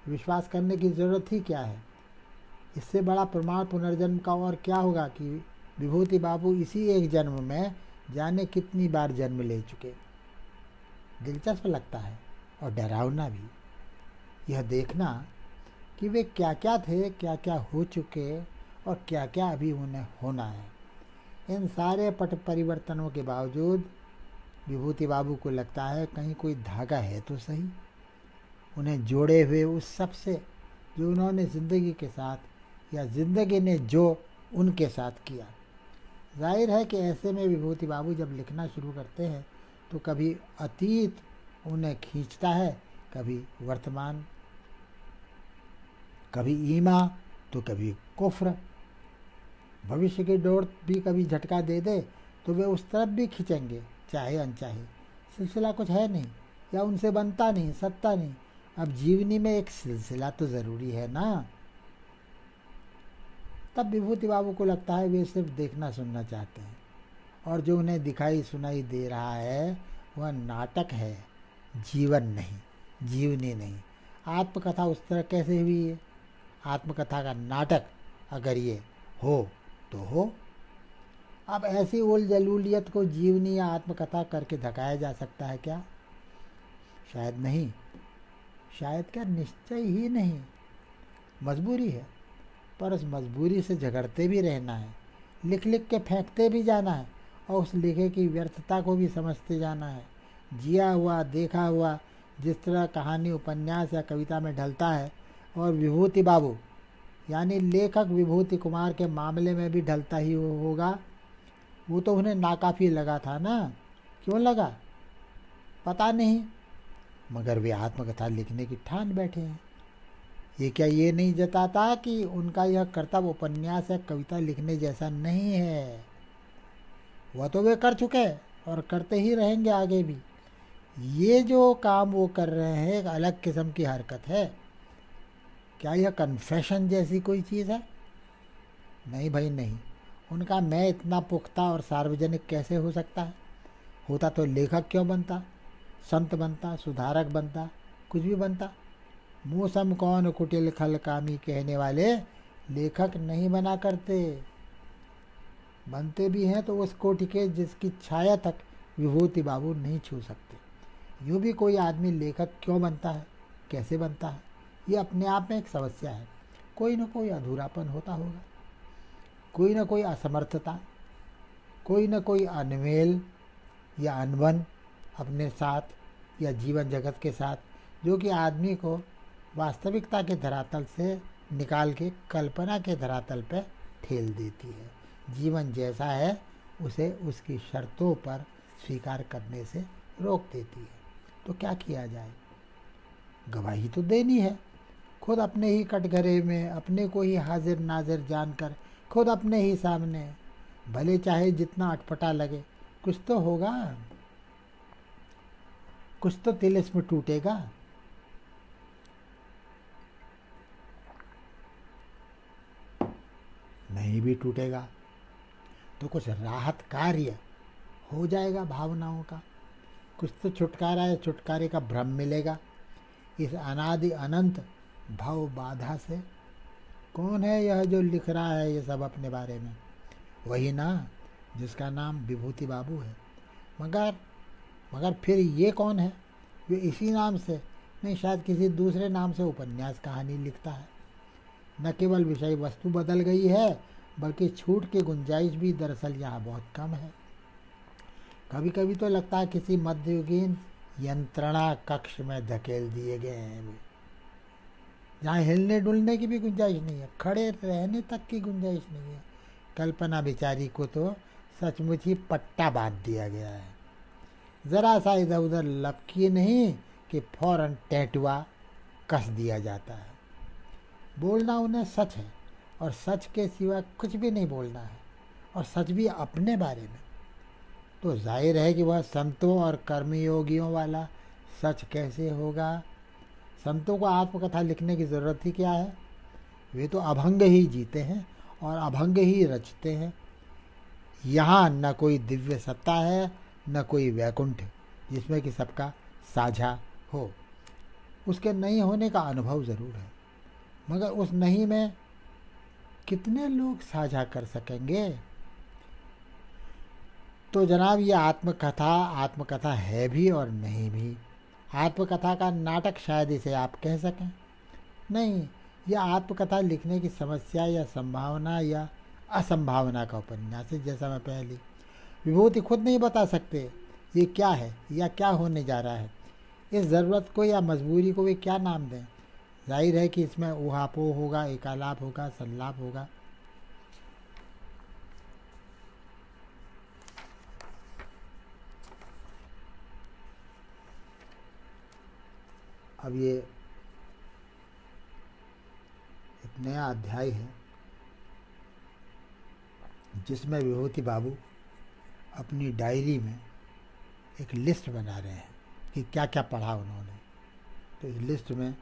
विश्वास करने की ज़रूरत ही क्या है? इससे बड़ा प्रमाण पुनर्जन्म का और क्या होगा कि विभूति बाबू इसी एक जन्म में जाने कितनी बार जन्म ले चुके। दिलचस्प लगता है और डरावना भी यह देखना कि वे क्या क्या थे, क्या क्या हो चुके और क्या क्या अभी उन्हें होना है। इन सारे पट परिवर्तनों के बावजूद विभूति बाबू को लगता है कहीं कोई धागा है तो सही, उन्हें जोड़े हुए उस सब से जो उन्होंने ज़िंदगी के साथ या ज़िंदगी ने जो उनके साथ किया। जाहिर है कि ऐसे में विभूति बाबू जब लिखना शुरू करते हैं तो कभी अतीत उन्हें खींचता है, कभी वर्तमान, कभी ईमा तो कभी कुफ्र। भविष्य की डोर भी कभी झटका दे दे तो वे उस तरफ भी खींचेंगे, चाहे अनचाहे। सिलसिला कुछ है नहीं या उनसे बनता नहीं, सकता नहीं। अब जीवनी में एक सिलसिला तो ज़रूरी है ना। तब विभूति बाबू को लगता है वे सिर्फ देखना सुनना चाहते हैं, और जो उन्हें दिखाई सुनाई दे रहा है वह नाटक है, जीवन नहीं, जीवनी नहीं। आत्मकथा उस तरह कैसे हुई है? आत्मकथा का नाटक अगर ये हो तो हो। अब ऐसी उल जलूलियत को जीवनी या आत्मकथा करके धकाया जा सकता है क्या? शायद नहीं, शायद क्या, निश्चय ही नहीं। मजबूरी है, पर उस मजबूरी से झगड़ते भी रहना है, लिख लिख के फेंकते भी जाना है, और उस लिखे की व्यर्थता को भी समझते जाना है। जिया हुआ, देखा हुआ जिस तरह कहानी, उपन्यास या कविता में ढलता है, और विभूति बाबू यानी लेखक विभूति कुमार के मामले में भी ढलता ही होगा। वो तो उन्हें नाकाफ़ी लगा था ना। क्यों लगा पता नहीं, मगर वे आत्मकथा लिखने की ठान बैठे हैं। ये क्या ये नहीं जताता कि उनका यह कर्तव्य उपन्यास या कविता लिखने जैसा नहीं है? वह तो वे कर चुके और करते ही रहेंगे आगे भी। ये जो काम वो कर रहे हैं एक अलग किस्म की हरकत है। क्या यह कन्फेशन जैसी कोई चीज़ है? नहीं भाई नहीं। उनका मैं इतना पुख्ता और सार्वजनिक कैसे हो सकता है? होता तो लेखक क्यों बनता, संत बनता, सुधारक बनता, कुछ भी बनता। मौसम कौन कुटिल खल कामी कहने वाले लेखक नहीं बना करते। बनते भी हैं तो उस कोटि के जिसकी छाया तक विभूति बाबू नहीं छू सकते। यूँ भी कोई आदमी लेखक क्यों बनता है, कैसे बनता है, ये अपने आप में एक समस्या है। कोई न कोई अधूरापन होता होगा, कोई न कोई असमर्थता, कोई न कोई अनमेल या अनबन अपने साथ या जीवन जगत के साथ, जो कि आदमी को वास्तविकता के धरातल से निकाल के कल्पना के धरातल पर ठेल देती है। जीवन जैसा है उसे उसकी शर्तों पर स्वीकार करने से रोक देती है। तो क्या किया जाए? गवाही तो देनी है, खुद अपने ही कटघरे में, अपने को ही हाजिर नाजिर जानकर, खुद अपने ही सामने, भले चाहे जितना अटपटा लगे, कुछ तो होगा, कुछ तो तिलिस्म टूटेगा। नहीं भी टूटेगा तो कुछ राहत कार्य हो जाएगा भावनाओं का, कुछ तो छुटकारा है, छुटकारे का भ्रम मिलेगा इस अनादि अनंत भव बाधा से। कौन है यह जो लिख रहा है ये सब अपने बारे में? वही ना जिसका नाम विभूति बाबू है। मगर फिर ये कौन है जो इसी नाम से नहीं, शायद किसी दूसरे नाम से उपन्यास कहानी लिखता है। न केवल विषय वस्तु बदल गई है बल्कि छूट की गुंजाइश भी दरअसल यहाँ बहुत कम है। कभी कभी तो लगता है किसी मध्ययुगीन यंत्रणा कक्ष में धकेल दिए गए हैं वे, जहाँ हिलने डुलने की भी गुंजाइश नहीं है, खड़े रहने तक की गुंजाइश नहीं है। कल्पना बेचारी को तो सचमुच ही पट्टा बांध दिया गया है। ज़रा सा इधर उधर लपकी नहीं कि फौरन टैटुआ कस दिया जाता है। बोलना उन्हें सच है और सच के सिवा कुछ भी नहीं बोलना है, और सच भी अपने बारे में। तो जाहिर है कि वह संतों और कर्मयोगियों वाला सच कैसे होगा। संतों को आत्मकथा लिखने की ज़रूरत ही क्या है? वे तो अभंग ही जीते हैं और अभंग ही रचते हैं। यहाँ न कोई दिव्य सत्ता है न कोई वैकुंठ जिसमें कि सबका साझा हो। उसके नहीं होने का अनुभव ज़रूर है, मगर उस नहीं में कितने लोग साझा कर सकेंगे? तो जनाब ये आत्मकथा है भी और नहीं भी। आत्मकथा का नाटक शायद इसे आप कह सकें। नहीं, यह आत्मकथा लिखने की समस्या या संभावना या असंभावना का उपन्यास है। जैसा मैं पहले, विभूति खुद नहीं बता सकते ये क्या है या क्या होने जा रहा है। इस ज़रूरत को या मजबूरी को वे क्या नाम दें? जाहिर है कि इसमें ऊहापोह होगा, एकालाप होगा, संलाप होगा। अब ये एक नया अध्याय है जिसमें विभूति बाबू अपनी डायरी में एक लिस्ट बना रहे हैं कि क्या क्या पढ़ा उन्होंने। तो इस लिस्ट में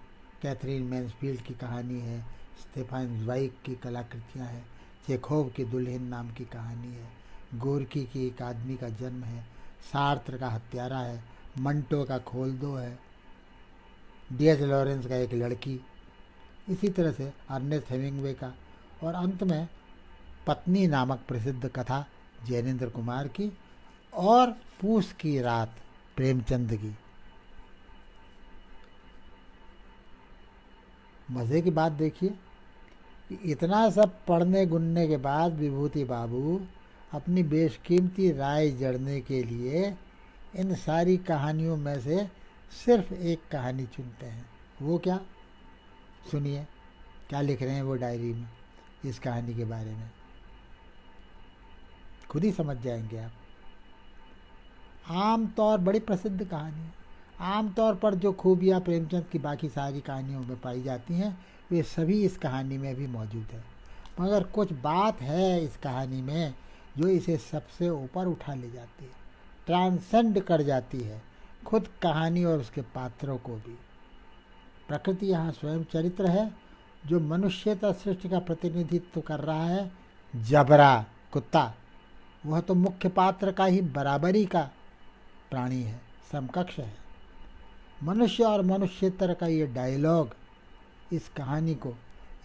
कैथरीन मैन्सफील्ड की कहानी है, स्टेफान ज़्वाइग की कलाकृतियाँ हैं, चेखोव की दुल्हन नाम की कहानी है, गोरकी की एक आदमी का जन्म है, सार्त्र का हत्यारा है, मंटो का खोल दो है, D.H. लॉरेंस का एक लड़की, इसी तरह से अर्नेस्ट हेमिंगवे का, और अंत में पत्नी नामक प्रसिद्ध कथा जैनेन्द्र कुमार की, और पूस की रात प्रेमचंद की। मज़े की बात देखिए कि इतना सब पढ़ने गुनने के बाद विभूति बाबू अपनी बेशकीमती राय जड़ने के लिए इन सारी कहानियों में से सिर्फ एक कहानी चुनते हैं। वो क्या? सुनिए क्या लिख रहे हैं वो डायरी में इस कहानी के बारे में, खुद ही समझ जाएंगे आप। आम तौर बड़ी प्रसिद्ध कहानी है। आम तौर पर जो खूबियाँ प्रेमचंद की बाकी सारी कहानियों में पाई जाती हैं वे सभी इस कहानी में भी मौजूद है, मगर कुछ बात है इस कहानी में जो इसे सबसे ऊपर उठा ले जाती है, ट्रांसेंड कर जाती है खुद कहानी और उसके पात्रों को भी। प्रकृति यहाँ स्वयं चरित्र है जो मनुष्यता सृष्टि का प्रतिनिधित्व कर रहा है। जबरा कुत्ता, वह तो मुख्य पात्र का ही बराबरी का प्राणी है, समकक्ष है। मनुष्य और मनुष्यतर का ये डायलॉग इस कहानी को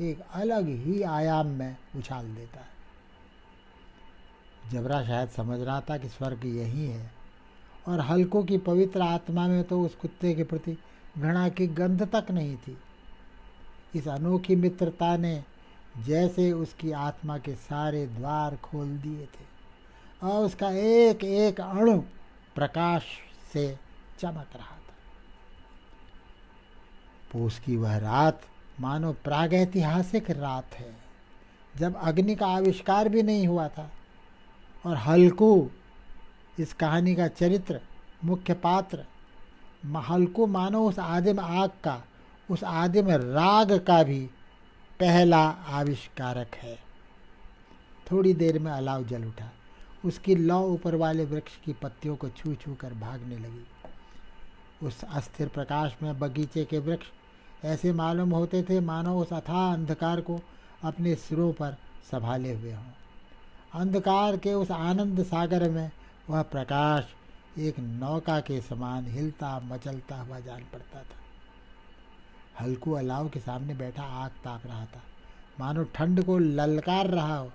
एक अलग ही आयाम में उछाल देता है। जबरा शायद समझ रहा था कि स्वर्ग यही है, और हल्को की पवित्र आत्मा में तो उस कुत्ते के प्रति घृणा की गंध तक नहीं थी। इस अनोखी मित्रता ने जैसे उसकी आत्मा के सारे द्वार खोल दिए थे और उसका एक एक अणु प्रकाश से चमक रहा था। पूस की वह रात मानो प्रागैतिहासिक रात है जब अग्नि का आविष्कार भी नहीं हुआ था, और हल्कू इस कहानी का चरित्र, मुख्य पात्र, हल्कू मानो उस आदिम आग का, उस आदिम राग का भी पहला आविष्कारक है। थोड़ी देर में अलाव जल उठा, उसकी लौ ऊपर वाले वृक्ष की पत्तियों को छू छू कर भागने लगी। उस अस्थिर प्रकाश में बगीचे के वृक्ष ऐसे मालूम होते थे मानो उस अथाह अंधकार को अपने सिरों पर संभाले हुए हों। अंधकार के उस आनंद सागर में वह प्रकाश एक नौका के समान हिलता मचलता हुआ जान पड़ता था। हल्कू अलाव के सामने बैठा आग ताप रहा था, मानो ठंड को ललकार रहा हो,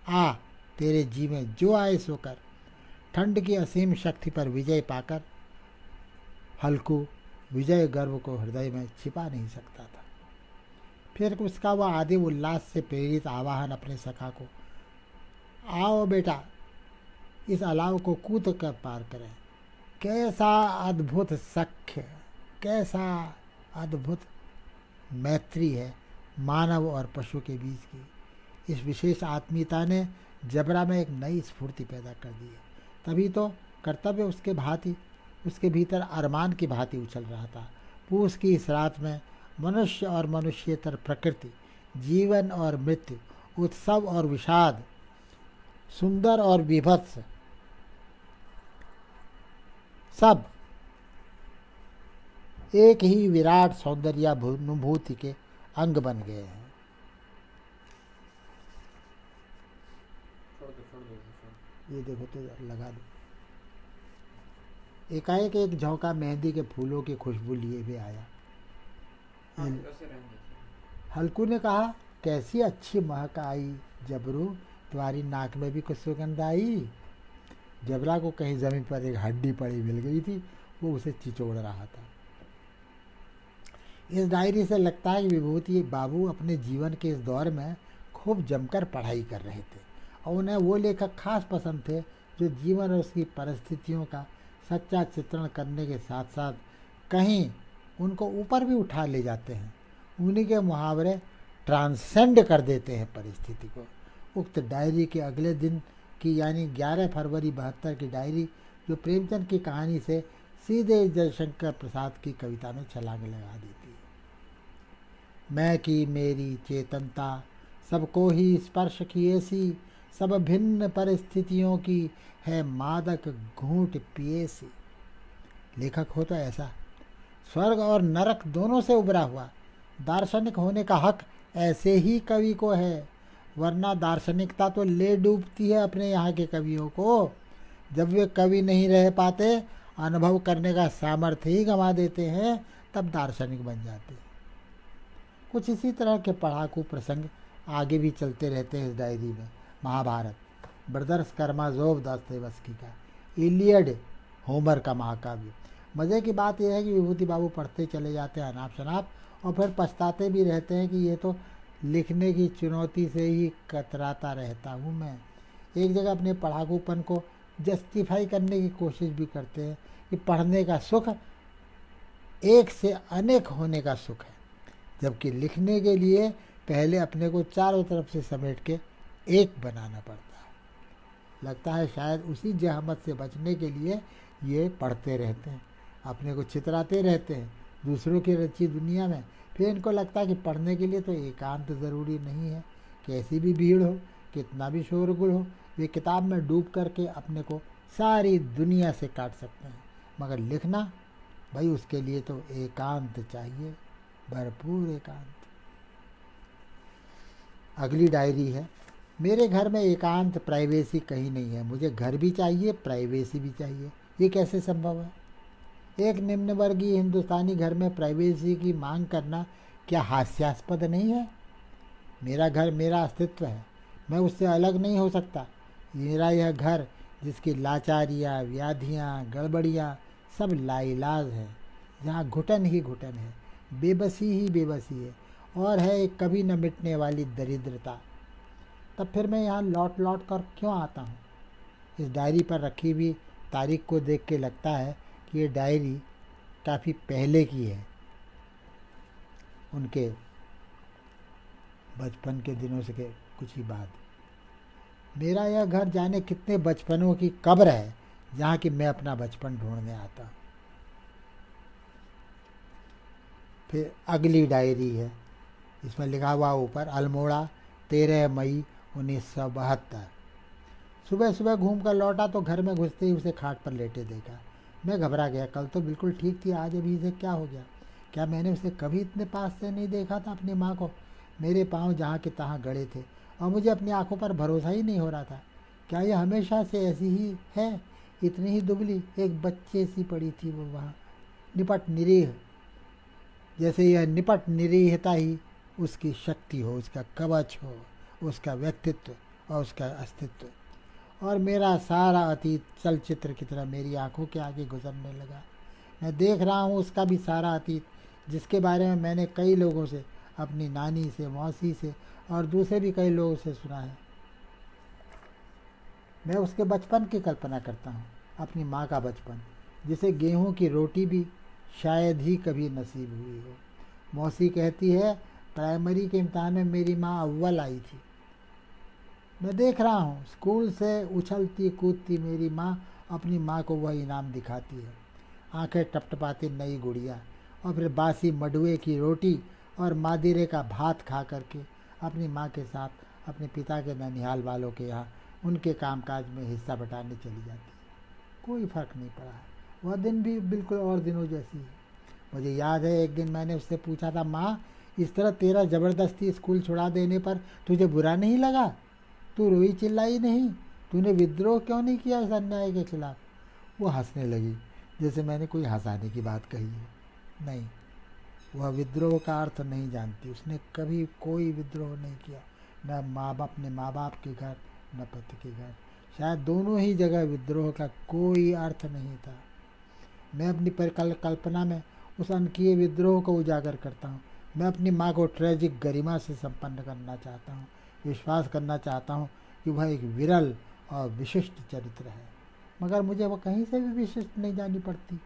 आ तेरे जी में जो आए सो कर। ठंड की असीम शक्ति पर विजय पाकर हल्कू विजय गर्व को हृदय में छिपा नहीं सकता था। फिर उसका वह आदि उल्लास से प्रेरित आवाहन अपने सखा को, आओ बेटा इस अलाव को कूद कर पार करें। कैसा अद्भुत सख्य, कैसा अद्भुत मैत्री है मानव और पशु के बीच की। इस विशेष आत्मीयता ने जबरा में एक नई स्फूर्ति पैदा कर दी है। तभी तो कर्तव्य उसके भीतर अरमान की भांति उछल रहा था। पूस की इस रात में मनुष्य और मनुष्येतर प्रकृति, जीवन और मृत्यु, उत्सव और विषाद, सुंदर और विभत्स, सब एक ही विराट सौंदर्यानुभूति के अंग बन गए हैं। ये देखो तो लगा दो। एकाएक एक झोंका मेहंदी के फूलों की खुशबू लिए हुए आया। हल्कू ने कहा, कैसी अच्छी महक आई जबरू, तुम्हारी नाक में भी कुछ सुगंध आई। जबरा को कहीं जमीन पर एक हड्डी पड़ी मिल गई थी, वो उसे चिचोड़ रहा था। इस डायरी से लगता है कि विभूति बाबू अपने जीवन के इस दौर में खूब जमकर पढ़ाई कर रहे थे और उन्हें वो लेखक खास पसंद थे जो जीवन और उसकी परिस्थितियों का सच्चा चित्रण करने के साथ साथ कहीं उनको ऊपर भी उठा ले जाते हैं। उन्हीं के मुहावरे ट्रांसेंड कर देते हैं परिस्थिति को। उक्त डायरी के अगले दिन की यानी 11 फरवरी 72 की डायरी जो प्रेमचंद की कहानी से सीधे जयशंकर प्रसाद की कविता में छलांग लगा देती है। मैं की मेरी चेतनता सबको ही स्पर्श किए सी, सब भिन्न परिस्थितियों की है मादक घूंट पिए सी। लेखक हो तो ऐसा, स्वर्ग और नरक दोनों से उभरा हुआ। दार्शनिक होने का हक ऐसे ही कवि को है, वरना दार्शनिकता तो ले डूबती है अपने यहाँ के कवियों को। जब वे कवि नहीं रह पाते, अनुभव करने का सामर्थ्य ही गंवा देते हैं, तब दार्शनिक बन जाते हैं। कुछ इसी तरह के पढ़ाकू प्रसंग आगे भी चलते रहते हैं इस डायरी में। महाभारत, ब्रदर्स कर्माजोव दोस्तोयेवस्की का, इलियड होमर का महाकाव्य। मज़े की बात यह है कि विभूति बाबू पढ़ते चले जाते हैं अनाप शनाप और फिर पछताते भी रहते हैं कि ये तो लिखने की चुनौती से ही कतराता रहता हूँ मैं। एक जगह अपने पढ़ाकूपन को जस्टिफाई करने की कोशिश भी करते हैं कि पढ़ने का सुख एक से अनेक होने का सुख है, जबकि लिखने के लिए पहले अपने को चारों तरफ से समेट के एक बनाना पड़ता है। लगता है शायद उसी जहमत से बचने के लिए ये पढ़ते रहते हैं, अपने को चितराते रहते हैं दूसरों की रची दुनिया में। फिर इनको लगता है कि पढ़ने के लिए तो एकांत ज़रूरी नहीं है, कैसी भी भीड़ हो, कितना भी शोरगुल हो, वे किताब में डूब करके अपने को सारी दुनिया से काट सकते हैं। मगर लिखना भाई, उसके लिए तो एकांत चाहिए, भरपूर एकांत। अगली डायरी है, मेरे घर में एकांत प्राइवेसी कहीं नहीं है, मुझे घर भी चाहिए प्राइवेसी भी चाहिए। ये कैसे संभव है? एक निम्न वर्गीय हिंदुस्तानी घर में प्राइवेसी की मांग करना क्या हास्यास्पद नहीं है? मेरा घर मेरा अस्तित्व है, मैं उससे अलग नहीं हो सकता। मेरा यह घर जिसकी लाचारियाँ, व्याधियाँ, गड़बड़ियाँ सब लाइलाज हैं, जहाँ घुटन ही घुटन है, बेबसी ही बेबसी है और है एक कभी न मिटने वाली दरिद्रता। तब फिर मैं यहाँ लौट लौट कर क्यों आता हूँ? इस डायरी पर रखी हुई तारीख को देख के लगता है कि ये डायरी काफ़ी पहले की है, उनके बचपन के दिनों से के कुछ ही बाद। मेरा यह घर जाने कितने बचपनों की कब्र है जहाँ कि मैं अपना बचपन ढूंढने आता हूँ। फिर अगली डायरी है, इसमें लिखा हुआ ऊपर, अल्मोड़ा 13 मई 1972। सुबह सुबह घूम कर लौटा तो घर में घुसते ही उसे खाट पर लेटे देखा। मैं घबरा गया, कल तो बिल्कुल ठीक थी, आज अभी इसे क्या हो गया? क्या मैंने उसे कभी इतने पास से नहीं देखा था अपनी माँ को? मेरे पाँव जहाँ के तहाँ गड़े थे और मुझे अपनी आंखों पर भरोसा ही नहीं हो रहा था। क्या ये हमेशा से ऐसी ही है, इतनी ही दुबली? एक बच्चे सी पड़ी थी वो वहाँ, निपट निरीह, जैसे यह निपट निरीहता ही उसकी शक्ति हो, उसका कवच हो, उसका व्यक्तित्व और उसका अस्तित्व। और मेरा सारा अतीत चलचित्र की तरह मेरी आंखों के आगे गुजरने लगा। मैं देख रहा हूँ उसका भी सारा अतीत, जिसके बारे में मैंने कई लोगों से, अपनी नानी से, मौसी से और दूसरे भी कई लोगों से सुना है। मैं उसके बचपन की कल्पना करता हूँ, अपनी माँ का बचपन, जिसे गेहूं की रोटी भी शायद ही कभी नसीब हुई हो। मौसी कहती है प्राइमरी के इम्तहान में मेरी माँ अव्वल आई थी। मैं देख रहा हूँ स्कूल से उछलती कूदती मेरी माँ अपनी माँ को वह इनाम दिखाती है, आंखें टपटपाती नई गुड़िया, और फिर बासी मडुए की रोटी और मादिरे का भात खा करके अपनी माँ के साथ अपने पिता के ननिहाल वालों के यहाँ उनके कामकाज में हिस्सा बटाने चली जाती। कोई फ़र्क नहीं पड़ा है, वह दिन भी बिल्कुल और दिनों जैसी है। मुझे याद है एक दिन मैंने उससे पूछा था, माँ इस तरह तेरा ज़बरदस्ती स्कूल छुड़ा देने पर तुझे बुरा नहीं लगा? तू रोई चिल्लाई नहीं? तूने विद्रोह क्यों नहीं किया इस अन्याय के खिलाफ? वो हंसने लगी जैसे मैंने कोई हंसाने की बात कही है। नहीं, वह विद्रोह का अर्थ नहीं जानती। उसने कभी कोई विद्रोह नहीं किया, न अपने माँ बाप के घर न पति के घर। शायद दोनों ही जगह विद्रोह का कोई अर्थ नहीं था। मैं अपनी कल्पना में उस अनकीय विद्रोह को उजागर करता हूँ। मैं अपनी माँ को ट्रेजिक गरिमा से संपन्न करना चाहता हूँ, विश्वास करना चाहता हूँ कि वह एक विरल और विशिष्ट चरित्र है, मगर मुझे वह कहीं से भी विशिष्ट नहीं जानी पड़ती,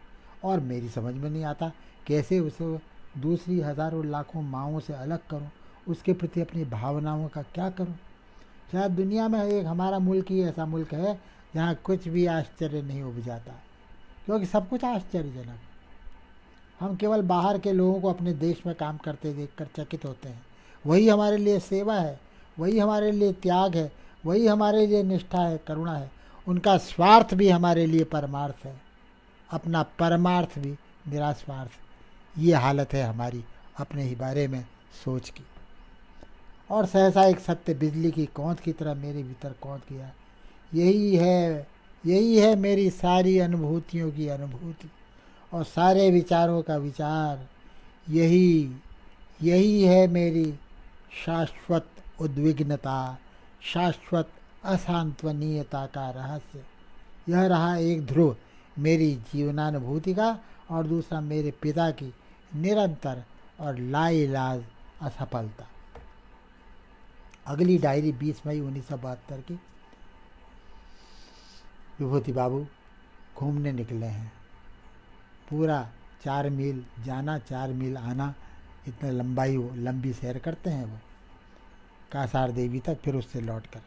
और मेरी समझ में नहीं आता कैसे उसे दूसरी हज़ारों लाखों माँओं से अलग करूँ, उसके प्रति अपनी भावनाओं का क्या करूँ। शायद दुनिया में एक हमारा मुल्क ही ऐसा मुल्क है जहाँ कुछ भी आश्चर्य नहीं उपजाता, क्योंकि सब कुछ आश्चर्यजनक। हम केवल बाहर के लोगों को अपने देश में काम करते देखकर चकित होते हैं। वही हमारे लिए सेवा है, वही हमारे लिए त्याग है, वही हमारे लिए निष्ठा है, करुणा है। उनका स्वार्थ भी हमारे लिए परमार्थ है, अपना परमार्थ भी मेरा स्वार्थ। ये हालत है हमारी अपने ही बारे में सोच की। और सहसा एक सत्य बिजली की कौंध की तरह मेरे भीतर कौंध गया। यही है मेरी सारी अनुभूतियों की अनुभूति और सारे विचारों का विचार। यही है मेरी शाश्वत उद्विग्नता, शाश्वत असांत्वनीयता का रहस्य। यह रहा एक ध्रुव मेरी जीवनानुभूति का, और दूसरा मेरे पिता की निरंतर और लाइलाज असफलता। अगली डायरी 20 मई 1972 की। विभूति बाबू घूमने निकले हैं, पूरा 4 मील जाना 4 मील आना, इतने लंबी सैर करते हैं वो कासार देवी तक, फिर उससे लौटकर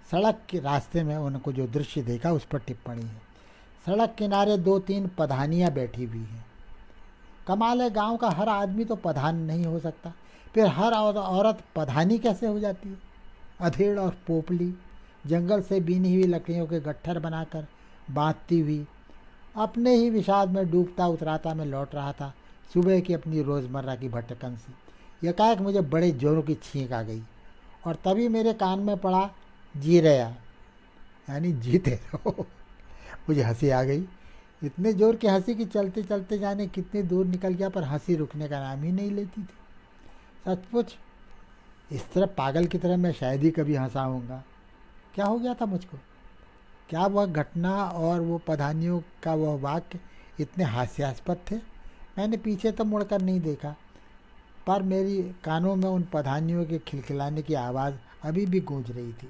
सड़क के रास्ते में उनको जो दृश्य देखा उस पर टिप्पणी है। सड़क किनारे 2-3 पधानियाँ बैठी हुई हैं। कमाल है, गांव का हर आदमी तो पधान नहीं हो सकता, फिर हर औरत पधानी कैसे हो जाती है? अधेड़ और पोपली जंगल से बीनी हुई लकड़ियों के गट्ठर बनाकर बांधती हुई अपने ही विषाद में डूबता उतराता मैं लौट रहा था सुबह की अपनी रोज़मर्रा की भटकन से। एकाएक मुझे बड़े जोरों की छींक आ गई, और तभी मेरे कान में पड़ा जी रहा, यानी जीते रहो। मुझे हंसी आ गई, इतने जोर की हंसी कि चलते चलते जाने कितनी दूर निकल गया, पर हंसी रुकने का नाम ही नहीं लेती थी। सचमुच इस तरह पागल की तरह मैं शायद ही कभी हंसा होऊंगा। क्या हो गया था मुझको? क्या वह घटना और वो पधानियों का वह वाक्य इतने हास्यास्पद थे? मैंने पीछे तो मुड़कर नहीं देखा, पर मेरी कानों में उन पधानियों के खिलखिलाने की आवाज़ अभी भी गूंज रही थी।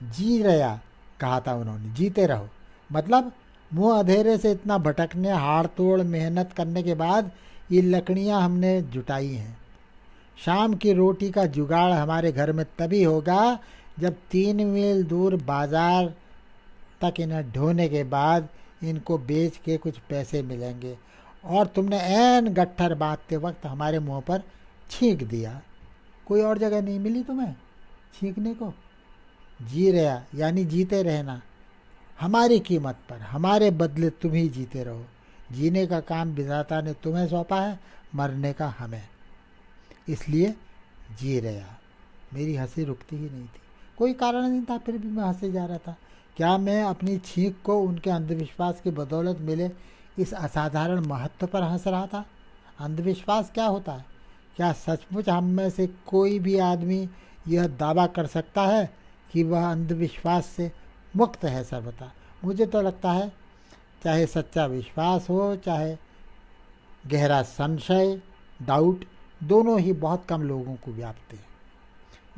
जी रहा कहा था उन्होंने, जीते रहो। मतलब मुंह अंधेरे से इतना भटकने, हाड़ तोड़ मेहनत करने के बाद ये लकड़ियाँ हमने जुटाई हैं। शाम की रोटी का जुगाड़ हमारे घर में तभी होगा जब 3 मील दूर बाजार तक इन्हें ढोने के बाद इनको बेच के कुछ पैसे मिलेंगे, और तुमने ऐन गट्ठर बांधते वक्त हमारे मुंह पर छींक दिया। कोई और जगह नहीं मिली तुम्हें छींकने को? जी रहा यानी जीते रहना, हमारी कीमत पर, हमारे बदले तुम ही जीते रहो। जीने का काम विधाता ने तुम्हें सौंपा है, मरने का हमें। इसलिए जी रहा। मेरी हंसी रुकती ही नहीं थी, कोई कारण नहीं था, फिर भी मैं हंसे जा रहा था। क्या मैं अपनी छींक को उनके अंधविश्वास की बदौलत मिले इस असाधारण महत्व पर हंस रहा था? अंधविश्वास क्या होता है? क्या सचमुच हम में से कोई भी आदमी यह दावा कर सकता है कि वह अंधविश्वास से मुक्त है सर्वथा? मुझे तो लगता है चाहे सच्चा विश्वास हो, चाहे गहरा संशय, डाउट, दोनों ही बहुत कम लोगों को व्यापते हैं।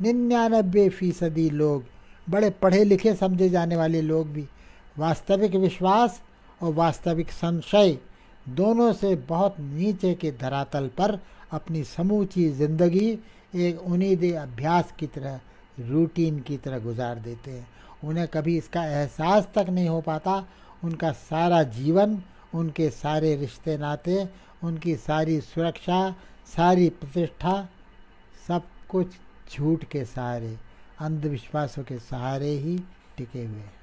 99% लोग, बड़े पढ़े लिखे समझे जाने वाले लोग भी, वास्तविक विश्वास और वास्तविक संशय दोनों से बहुत नीचे के धरातल पर अपनी समूची ज़िंदगी एक उन्नीदे अभ्यास की तरह, रूटीन की तरह गुजार देते हैं। उन्हें कभी इसका एहसास तक नहीं हो पाता। उनका सारा जीवन, उनके सारे रिश्ते नाते, उनकी सारी सुरक्षा, सारी प्रतिष्ठा, सब कुछ झूठ के सहारे, अंधविश्वासों के सहारे ही टिके हुए हैं।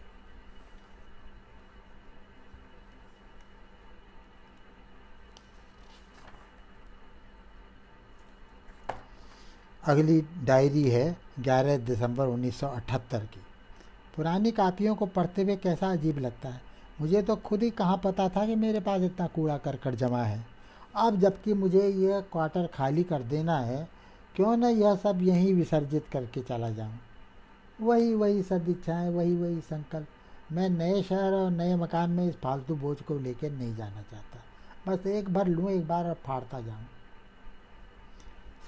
अगली डायरी है 11 दिसंबर 1978 की। पुरानी कापियों को पढ़ते हुए कैसा अजीब लगता है। मुझे तो खुद ही कहाँ पता था कि मेरे पास इतना कूड़ा करकट जमा है। अब जबकि मुझे यह क्वार्टर खाली कर देना है, क्यों न यह सब यहीं विसर्जित करके चला जाऊं। वही वही सदिच्छाएँ, वही वही संकल्प। मैं नए शहर और नए मकान में इस फालतू बोझ को लेकर नहीं जाना चाहता। बस एक भर लूँ एक बार और फाड़ता जाऊँ।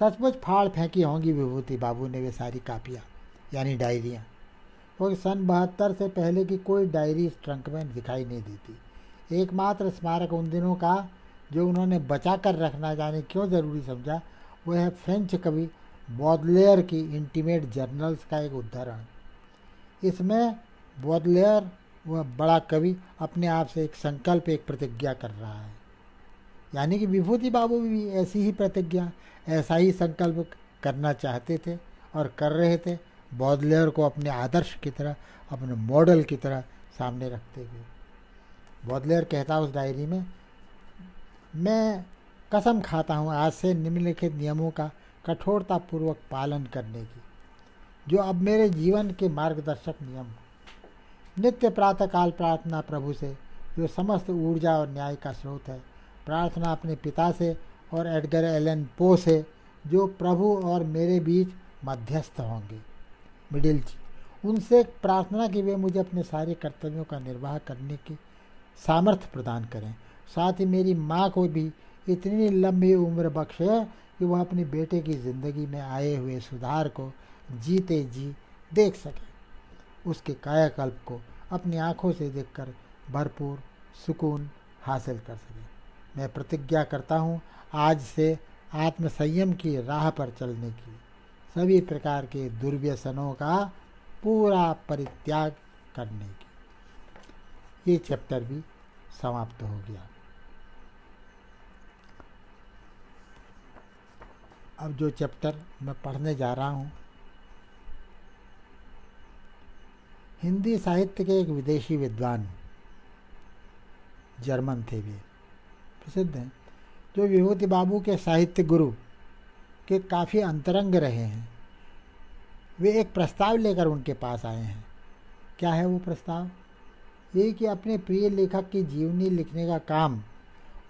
सचमुच फाड़ फेंकी होंगी विभूति बाबू ने वे सारी कापियाँ, यानी डायरियाँ, क्योंकि सन 72 से पहले की कोई डायरी इस ट्रंक में दिखाई नहीं देती। एकमात्र स्मारक उन दिनों का जो उन्होंने बचा कर रखना जाने क्यों ज़रूरी समझा, वह है फ्रेंच कवि बॉडलेयर की इंटीमेट जर्नल्स का एक उद्धरण। इसमें बॉडलेयर, वह बड़ा कवि, अपने आप से एक संकल्प, एक प्रतिज्ञा कर रहा है। यानी कि विभूति बाबू भी ऐसी ही प्रतिज्ञा, ऐसा ही संकल्प करना चाहते थे और कर रहे थे, बॉडलेयर को अपने आदर्श की तरह, अपने मॉडल की तरह सामने रखते हुए। बॉडलेयर कहता उस डायरी में, मैं कसम खाता हूँ आज से निम्नलिखित नियमों का कठोरतापूर्वक पालन करने की, जो अब मेरे जीवन के मार्गदर्शक नियम हो। नित्य प्रातःकाल प्रार्थना प्रभु से, जो समस्त ऊर्जा और न्याय का स्रोत है। प्रार्थना अपने पिता से और एडगर एलन पो से, जो प्रभु और मेरे बीच मध्यस्थ होंगे, मिडिल जी। उनसे प्रार्थना कि वे मुझे अपने सारे कर्तव्यों का निर्वाह करने की सामर्थ्य प्रदान करें। साथ ही मेरी माँ को भी इतनी लंबी उम्र बख्शे कि वह अपने बेटे की ज़िंदगी में आए हुए सुधार को जीते जी देख सके, उसके कायाकल्प को अपनी आँखों से देखकर भरपूर सुकून हासिल कर सके। मैं प्रतिज्ञा करता हूँ आज से आत्मसंयम की राह पर चलने की, सभी प्रकार के दुर्व्यसनों का पूरा परित्याग करने की। ये चैप्टर भी समाप्त हो गया। अब जो चैप्टर मैं पढ़ने जा रहा हूँ, हिंदी साहित्य के एक विदेशी विद्वान, जर्मन थे वे, प्रसिद्ध हैं, जो विभूति बाबू के साहित्य गुरु के काफ़ी अंतरंग रहे हैं। वे एक प्रस्ताव लेकर उनके पास आए हैं। क्या है वो प्रस्ताव? ये कि अपने प्रिय लेखक की जीवनी लिखने का काम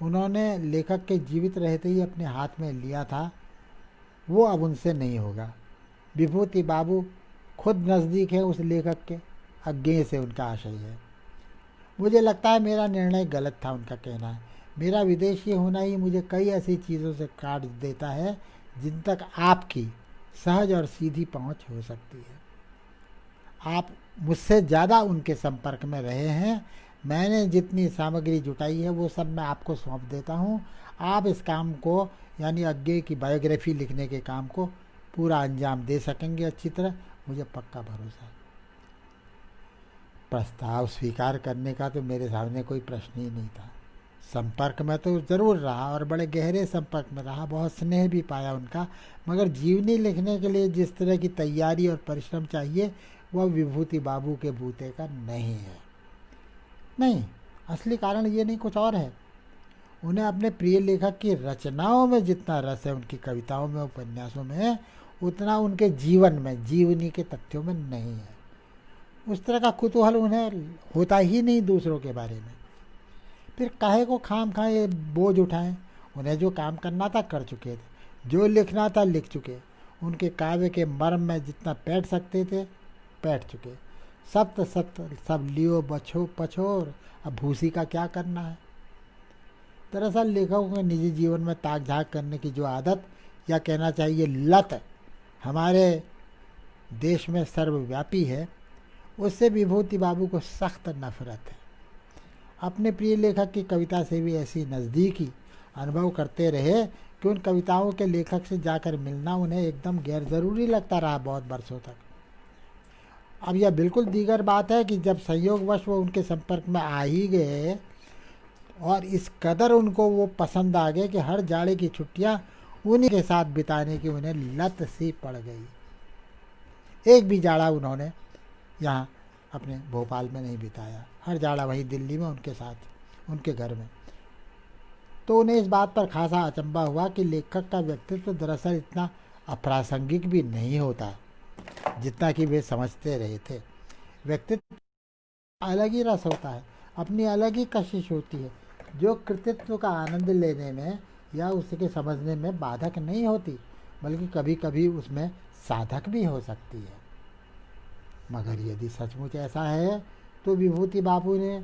उन्होंने लेखक के जीवित रहते ही अपने हाथ में लिया था, वो अब उनसे नहीं होगा। विभूति बाबू खुद नज़दीक है उस लेखक के, अज्ञेय से उनका आशय है। मुझे लगता है मेरा निर्णय गलत था, उनका कहना है। मेरा विदेशी होना ही मुझे कई ऐसी चीज़ों से काट देता है जिन तक आपकी सहज और सीधी पहुंच हो सकती है। आप मुझसे ज़्यादा उनके संपर्क में रहे हैं। मैंने जितनी सामग्री जुटाई है वो सब मैं आपको सौंप देता हूँ। आप इस काम को, यानी अज्ञेय की बायोग्राफी लिखने के काम को पूरा अंजाम दे सकेंगे अच्छी तरह, मुझे पक्का भरोसा है। प्रस्ताव स्वीकार करने का तो मेरे सामने कोई प्रश्न ही नहीं था। संपर्क में तो ज़रूर रहा और बड़े गहरे संपर्क में रहा, बहुत स्नेह भी पाया उनका, मगर जीवनी लिखने के लिए जिस तरह की तैयारी और परिश्रम चाहिए वह विभूति बाबू के बूते का नहीं है। नहीं, असली कारण ये नहीं, कुछ और है। उन्हें अपने प्रिय लेखक की रचनाओं में जितना रस है, उनकी कविताओं में, उपन्यासों में, उतना उनके जीवन में, जीवनी के तथ्यों में नहीं है। उस तरह का कुतूहल उन्हें होता ही नहीं दूसरों के बारे में। फिर काहे को खाम खा ये बोझ उठाएं। उन्हें जो काम करना था कर चुके थे, जो लिखना था लिख चुके। उनके काव्य के मर्म में जितना बैठ सकते थे बैठ चुके। सत्य सत्य सब लियो बछो पछोर, अब भूसी का क्या करना है। दरअसल लेखकों के निजी जीवन में ताक झाक करने की जो आदत, या कहना चाहिए लत, हमारे देश में सर्वव्यापी है, उससे विभूति बाबू को सख्त नफरत है। अपने प्रिय लेखक की कविता से भी ऐसी नज़दीकी अनुभव करते रहे कि उन कविताओं के लेखक से जाकर मिलना उन्हें एकदम गैर ज़रूरी लगता रहा बहुत वर्षों तक। अब यह बिल्कुल दीगर बात है कि जब संयोगवश वो उनके संपर्क में आ ही गए और इस कदर उनको वो पसंद आ गए कि हर जाड़े की छुट्टियाँ उन्हीं के साथ बिताने की उन्हें लत सी पड़ गई। एक भी जाड़ा उन्होंने यहाँ अपने भोपाल में नहीं बिताया, हर जाड़ा वहीं दिल्ली में उनके साथ, उनके घर में। तो उन्हें इस बात पर खासा अचंभा हुआ कि लेखक का व्यक्तित्व दरअसल इतना अप्रासंगिक भी नहीं होता जितना कि वे समझते रहे थे। व्यक्तित्व अलग ही रस होता है, अपनी अलग ही कशिश होती है, जो कृतित्व का आनंद लेने में या उसके समझने में बाधक नहीं होती, बल्कि कभी कभी उसमें साधक भी हो सकती है। मगर यदि सचमुच ऐसा है तो विभूति बाबू ने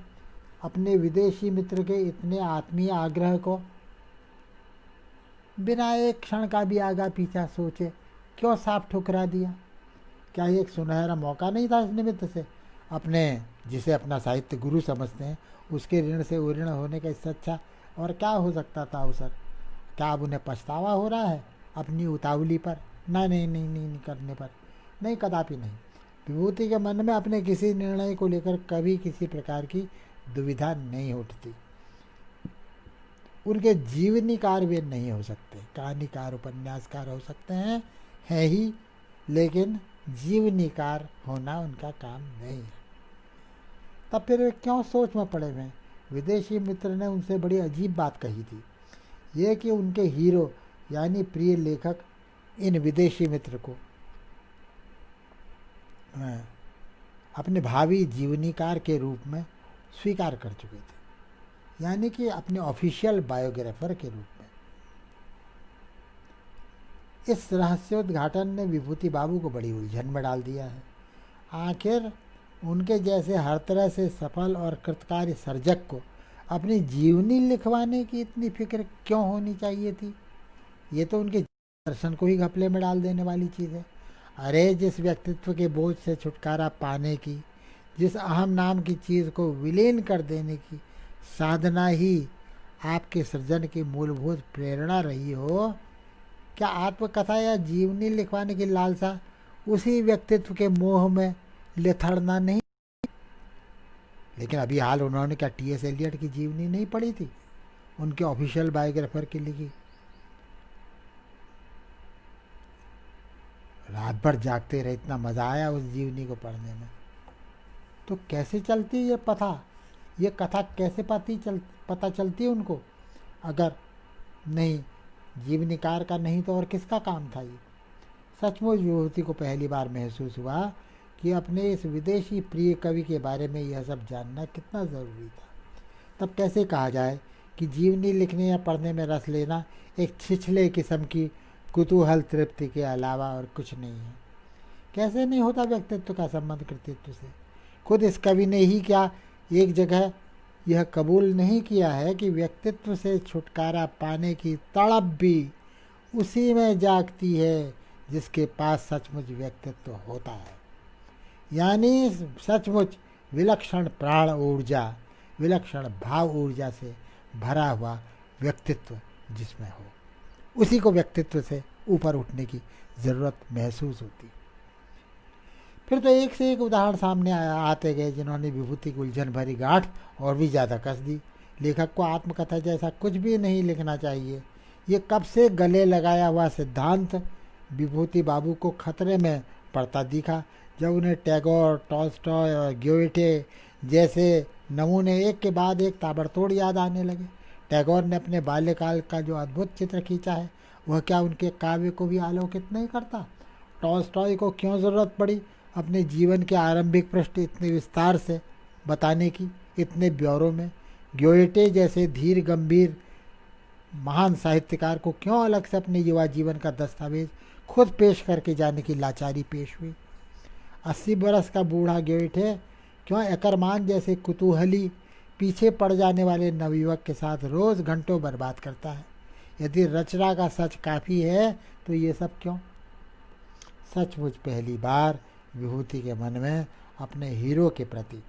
अपने विदेशी मित्र के इतने आत्मीय आग्रह को बिना एक क्षण का भी आगा पीछा सोचे क्यों साफ ठुकरा दिया। क्या एक सुनहरा मौका नहीं था इस निमित्त से अपने, जिसे अपना साहित्य गुरु समझते हैं, उसके ऋण से उऋण होने का इससे अच्छा और क्या हो सकता था अवसर। क्या अब उन्हें पछतावा हो रहा है अपनी उतावली पर? नहीं करने पर नहीं, कदापि नहीं। विभूति के मन में अपने किसी निर्णय को लेकर कभी किसी प्रकार की दुविधा नहीं उठती। उनके जीवनीकार वे नहीं हो सकते, कहानीकार उपन्यासकार हो सकते हैं, है ही, लेकिन जीवनीकार होना उनका काम नहीं है। तब फिर वे क्यों सोच में पड़े हुए? विदेशी मित्र ने उनसे बड़ी अजीब बात कही थी, ये कि उनके हीरो यानी प्रिय लेखक इन विदेशी मित्र को अपने भावी जीवनीकार के रूप में स्वीकार कर चुके थे, यानी कि अपने ऑफिशियल बायोग्राफर के रूप में। इस रहस्योद्घाटन ने विभूति बाबू को बड़ी उलझन में डाल दिया है। आखिर उनके जैसे हर तरह से सफल और कृतकार्य सर्जक को अपनी जीवनी लिखवाने की इतनी फिक्र क्यों होनी चाहिए थी? ये तो उनके दर्शन को ही घपले में डाल देने वाली चीज़ है। अरे जिस व्यक्तित्व के बोझ से छुटकारा पाने की, जिस अहम नाम की चीज़ को विलीन कर देने की साधना ही आपके सृजन की मूलभूत प्रेरणा रही हो, क्या आत्मकथा या जीवनी लिखवाने की लालसा उसी व्यक्तित्व के मोह में लेथड़ना नहीं? लेकिन अभी हाल उन्होंने क्या टी.एस. एलियट की जीवनी नहीं पढ़ी थी, उनके ऑफिशियल बायोग्राफर की लिखी? रात भर जागते रहे, इतना मज़ा आया उस जीवनी को पढ़ने में। तो कैसे चलती ये कथा कैसे पता चलती उनको? अगर नहीं जीवनीकार का नहीं तो और किसका काम था ये? सचमुच विभूति को पहली बार महसूस हुआ कि अपने इस विदेशी प्रिय कवि के बारे में यह सब जानना कितना ज़रूरी था। तब कैसे कहा जाए कि जीवनी लिखने या पढ़ने में रस लेना एक छिछले किस्म की कुतूहल तृप्ति के अलावा और कुछ नहीं है? कैसे नहीं होता व्यक्तित्व का संबंध कृतित्व से? खुद इस कवि ने ही क्या एक जगह यह कबूल नहीं किया है कि व्यक्तित्व से छुटकारा पाने की तड़प भी उसी में जागती है जिसके पास सचमुच व्यक्तित्व होता है, यानी सचमुच विलक्षण प्राण ऊर्जा, विलक्षण भाव ऊर्जा से भरा हुआ व्यक्तित्व जिसमें हो, उसी को व्यक्तित्व से ऊपर उठने की ज़रूरत महसूस होती। फिर तो एक से एक उदाहरण सामने आते गए जिन्होंने विभूति की उलझन भरी गांठ और भी ज़्यादा कस दी। लेखक को आत्मकथा जैसा कुछ भी नहीं लिखना चाहिए, ये कब से गले लगाया हुआ सिद्धांत विभूति बाबू को खतरे में पड़ता दिखा जब उन्हें टैगोर, टॉल्स्टॉय और ग्योएटे जैसे नमूने एक के बाद एक ताबड़तोड़ याद आने लगे। टैगोर ने अपने बाल्यकाल का जो अद्भुत चित्र खींचा है वह क्या उनके काव्य को भी आलोकित नहीं करता? टॉल्स्टॉय को क्यों ज़रूरत पड़ी अपने जीवन के आरंभिक पृष्ठ इतने विस्तार से बताने की, इतने ब्यौरों में? ग्योएटे जैसे धीर गंभीर महान साहित्यकार को क्यों अलग से अपने युवा जीवन का दस्तावेज खुद पेश करके जाने की लाचारी पेश हुई? 80 बरस का बूढ़ा ग्योएटे क्यों एकरमान जैसे कुतूहली पीछे पड़ जाने वाले नवयुवक के साथ रोज़ घंटों बर्बाद करता है? यदि रचना का सच काफ़ी है तो ये सब क्यों? सचमुच पहली बार विभूति के मन में अपने हीरो के प्रति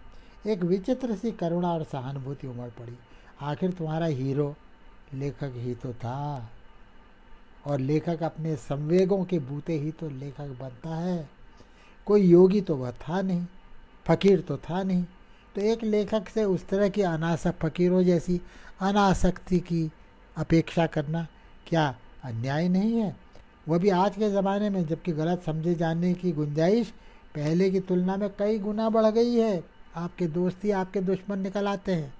एक विचित्र सी करुणा और सहानुभूति उमड़ पड़ी। आखिर तुम्हारा हीरो लेखक ही तो था, और लेखक अपने संवेगों के बूते ही तो लेखक बनता है। कोई योगी तो वह था नहीं, फकीर तो था नहीं, तो एक लेखक से उस तरह की अनासक्त फकीरों जैसी अनासक्ति की अपेक्षा करना क्या अन्याय नहीं है? वह भी आज के ज़माने में, जबकि गलत समझे जाने की गुंजाइश पहले की तुलना में कई गुना बढ़ गई है। आपके दोस्त ही आपके दुश्मन निकल आते हैं।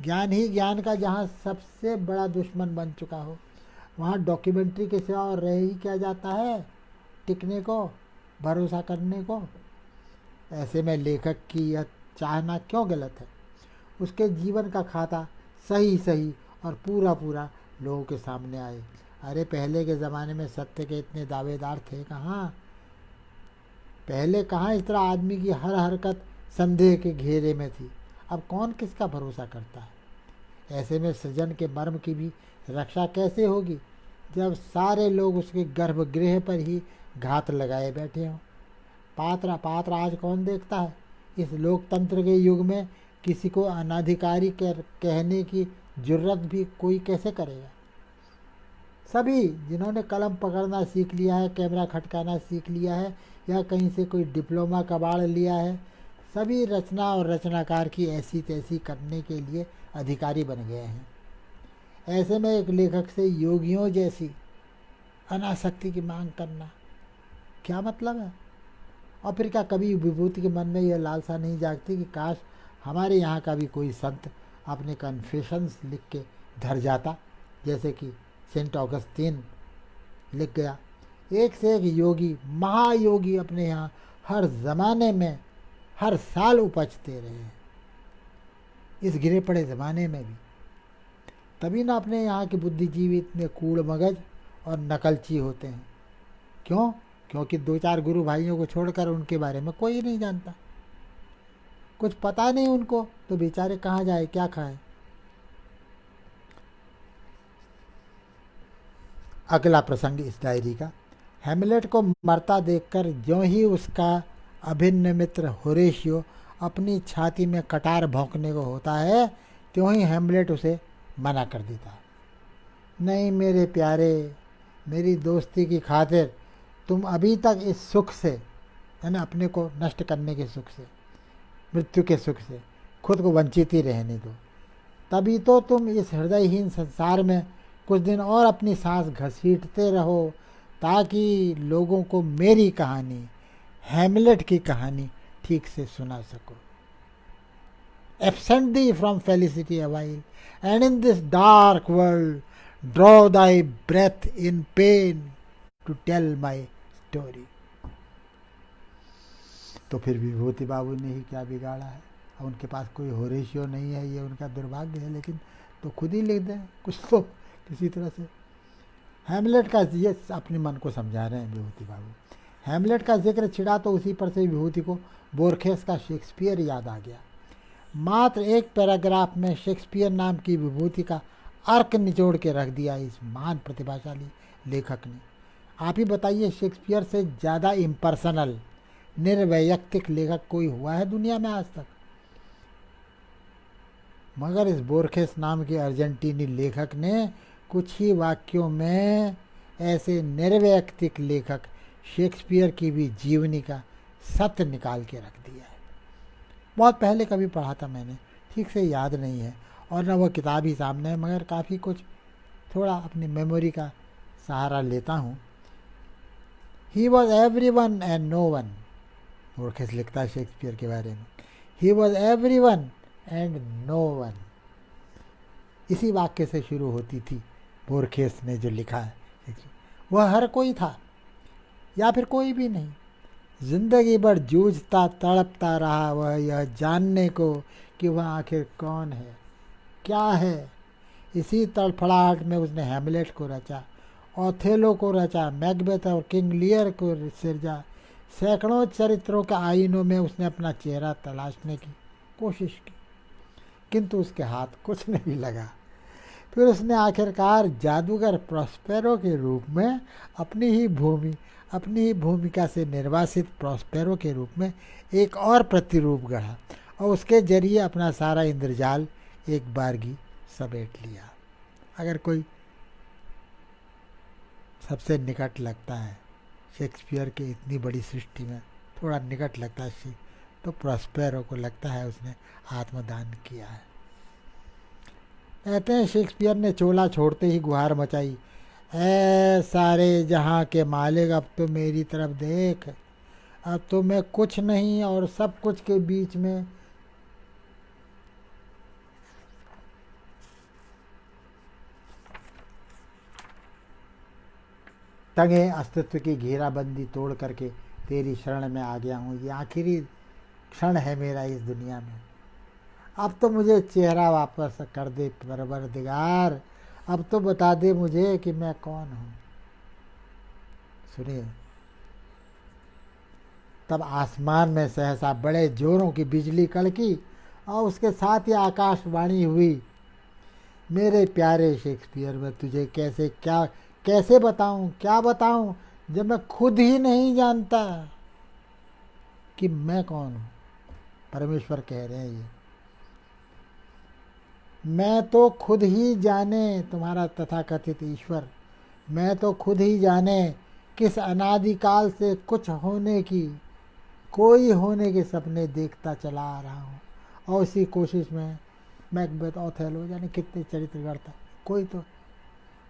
ज्ञान ही ज्ञान का जहाँ सबसे बड़ा दुश्मन बन चुका हो, वहाँ डॉक्यूमेंट्री के सिवा और रह ही क्या जाता है टिकने को, भरोसा करने को? ऐसे में लेखक की यह चाहना क्यों गलत है? उसके जीवन का खाता सही सही और पूरा पूरा लोगों के सामने आए। अरे पहले के ज़माने में सत्य के इतने दावेदार थे कहाँ? पहले कहाँ इस तरह आदमी की हर हरकत संदेह के घेरे में थी। अब कौन किसका भरोसा करता है? ऐसे में सृजन के मर्म की भी रक्षा कैसे होगी जब सारे लोग उसके गर्भगृह पर ही घात लगाए बैठे हों? पात्र आज कौन देखता है? इस लोकतंत्र के युग में किसी को अनाधिकारी कहने की जुर्रत भी कोई कैसे करेगा? सभी जिन्होंने कलम पकड़ना सीख लिया है, कैमरा खटकाना सीख लिया है, या कहीं से कोई डिप्लोमा कबाड़ लिया है, सभी रचना और रचनाकार की ऐसी तैसी करने के लिए अधिकारी बन गए हैं। ऐसे में एक लेखक से योगियों जैसी अनासक्ति की मांग करना क्या मतलब है? और फिर क्या कभी विभूति के मन में यह लालसा नहीं जागती कि काश हमारे यहाँ का भी कोई संत अपने कन्फेशंस लिख के धर जाता, जैसे कि सेंट ऑगस्टीन लिख गया। एक से एक योगी, महायोगी अपने यहाँ हर ज़माने में हर साल उपजते रहे हैं, इस गिरे पड़े ज़माने में भी। तभी ना अपने यहाँ के बुद्धिजीवी इतने कूड़ मगज और नकलची होते हैं। क्यों? क्योंकि 2-4 गुरु भाइयों को छोड़कर उनके बारे में कोई नहीं जानता, कुछ पता नहीं उनको, तो बेचारे कहाँ जाए, क्या खाएं? अगला प्रसंग इस डायरी का। हैमलेट को मरता देखकर ज्यों ही उसका अभिन्न मित्र होरेशियो अपनी छाती में कटार भौंकने को होता है, त्यों ही हैमलेट उसे मना कर देता है। नहीं मेरे प्यारे, मेरी दोस्ती की खातिर तुम अभी तक इस सुख से, यानी अपने को नष्ट करने के सुख से, मृत्यु के सुख से खुद को वंचित ही रहने दो। तभी तो तुम इस हृदयहीन संसार में कुछ दिन और अपनी सांस घसीटते रहो, ताकि लोगों को मेरी कहानी, हैमलेट की कहानी ठीक से सुना सको। Absent thee from felicity a while, and in this dark world draw thy breath in pain to tell my story। तो फिर विभूति बाबू ने ही क्या बिगाड़ा है? और उनके पास कोई होरेशियो नहीं है, ये उनका दुर्भाग्य है, लेकिन तो खुद ही लिख दें कुछ तो किसी तरह से। हैमलेट का ये अपने मन को समझा रहे हैं विभूति बाबू। हैमलेट का जिक्र छिड़ा तो उसी पर से विभूति को बोरखेस का शेक्सपियर याद आ गया। मात्र एक पैराग्राफ में शेक्सपियर नाम की विभूति का अर्क निचोड़ के रख दिया इस महान प्रतिभाशाली लेखक ने। आप ही बताइए, शेक्सपियर से ज़्यादा इम्पर्सनल, निर्वैयक्तिक लेखक कोई हुआ है दुनिया में आज तक? मगर इस बोरखेस नाम के अर्जेंटीनी लेखक ने कुछ ही वाक्यों में ऐसे निर्वैयक्तिक लेखक शेक्सपियर की भी जीवनी का सत्य निकाल के रख दिया है। बहुत पहले कभी पढ़ा था मैंने, ठीक से याद नहीं है, और न वह किताब ही सामने है, मगर काफ़ी कुछ थोड़ा अपनी मेमोरी का सहारा लेता हूँ। He was everyone and no one, Borges लिखता है शेक्सपियर के बारे में। He was everyone and no one, इसी वाक्य से शुरू होती थी बोरखेस ने जो लिखा है। वह हर कोई था या फिर कोई भी नहीं। जिंदगी भर जूझता तड़पता रहा वह यह जानने को कि वह आखिर कौन है, क्या है। इसी तड़फड़ाहट में उसने हैमलेट को रचा, ओथेलो को रचा, मैकबेथ और किंग लियर को सिरजा। सैकड़ों चरित्रों के आईनों में उसने अपना चेहरा तलाशने की कोशिश की, किंतु उसके हाथ कुछ नहीं लगा। फिर उसने आखिरकार जादूगर प्रॉस्पेरो के रूप में अपनी ही भूमिका से निर्वासित प्रॉस्पेरो के रूप में एक और प्रतिरूप गढ़ा और उसके जरिए अपना सारा इंद्रजाल एक बारगी समेट लिया। अगर कोई सबसे निकट लगता है शेक्सपियर के इतनी बड़ी सृष्टि में, थोड़ा निकट लगता है तो प्रॉस्पेरो को लगता है उसने आत्मदान किया है। कहते हैं शेक्सपियर ने चोला छोड़ते ही गुहार मचाई, ऐ सारे जहाँ के मालिक अब तो मेरी तरफ देख, अब तो मैं कुछ नहीं और सब कुछ के बीच में टंगे अस्तित्व की घेराबंदी तोड़ करके तेरी शरण में आ गया हूँ। ये आखिरी क्षण है मेरा इस दुनिया में। अब तो मुझे चेहरा वापस कर दे परवरदिगार, अब तो बता दे मुझे कि मैं कौन हूँ। सुनिए, तब आसमान में सहसा बड़े जोरों की बिजली कड़की और उसके साथ ही आकाशवाणी हुई, मेरे प्यारे शेक्सपियर, मैं तुझे कैसे बताऊं, क्या बताऊं, जब मैं खुद ही नहीं जानता कि मैं कौन हूं। परमेश्वर कह रहे हैं ये, मैं तो खुद ही जाने, तुम्हारा तथाकथित ईश्वर, मैं तो खुद ही जाने किस अनादिकाल से कुछ होने की, कोई होने के सपने देखता चला आ रहा हूँ और उसी कोशिश में मैकबेथ, ओथेलो यानी कितने चरित्र गढ़ता,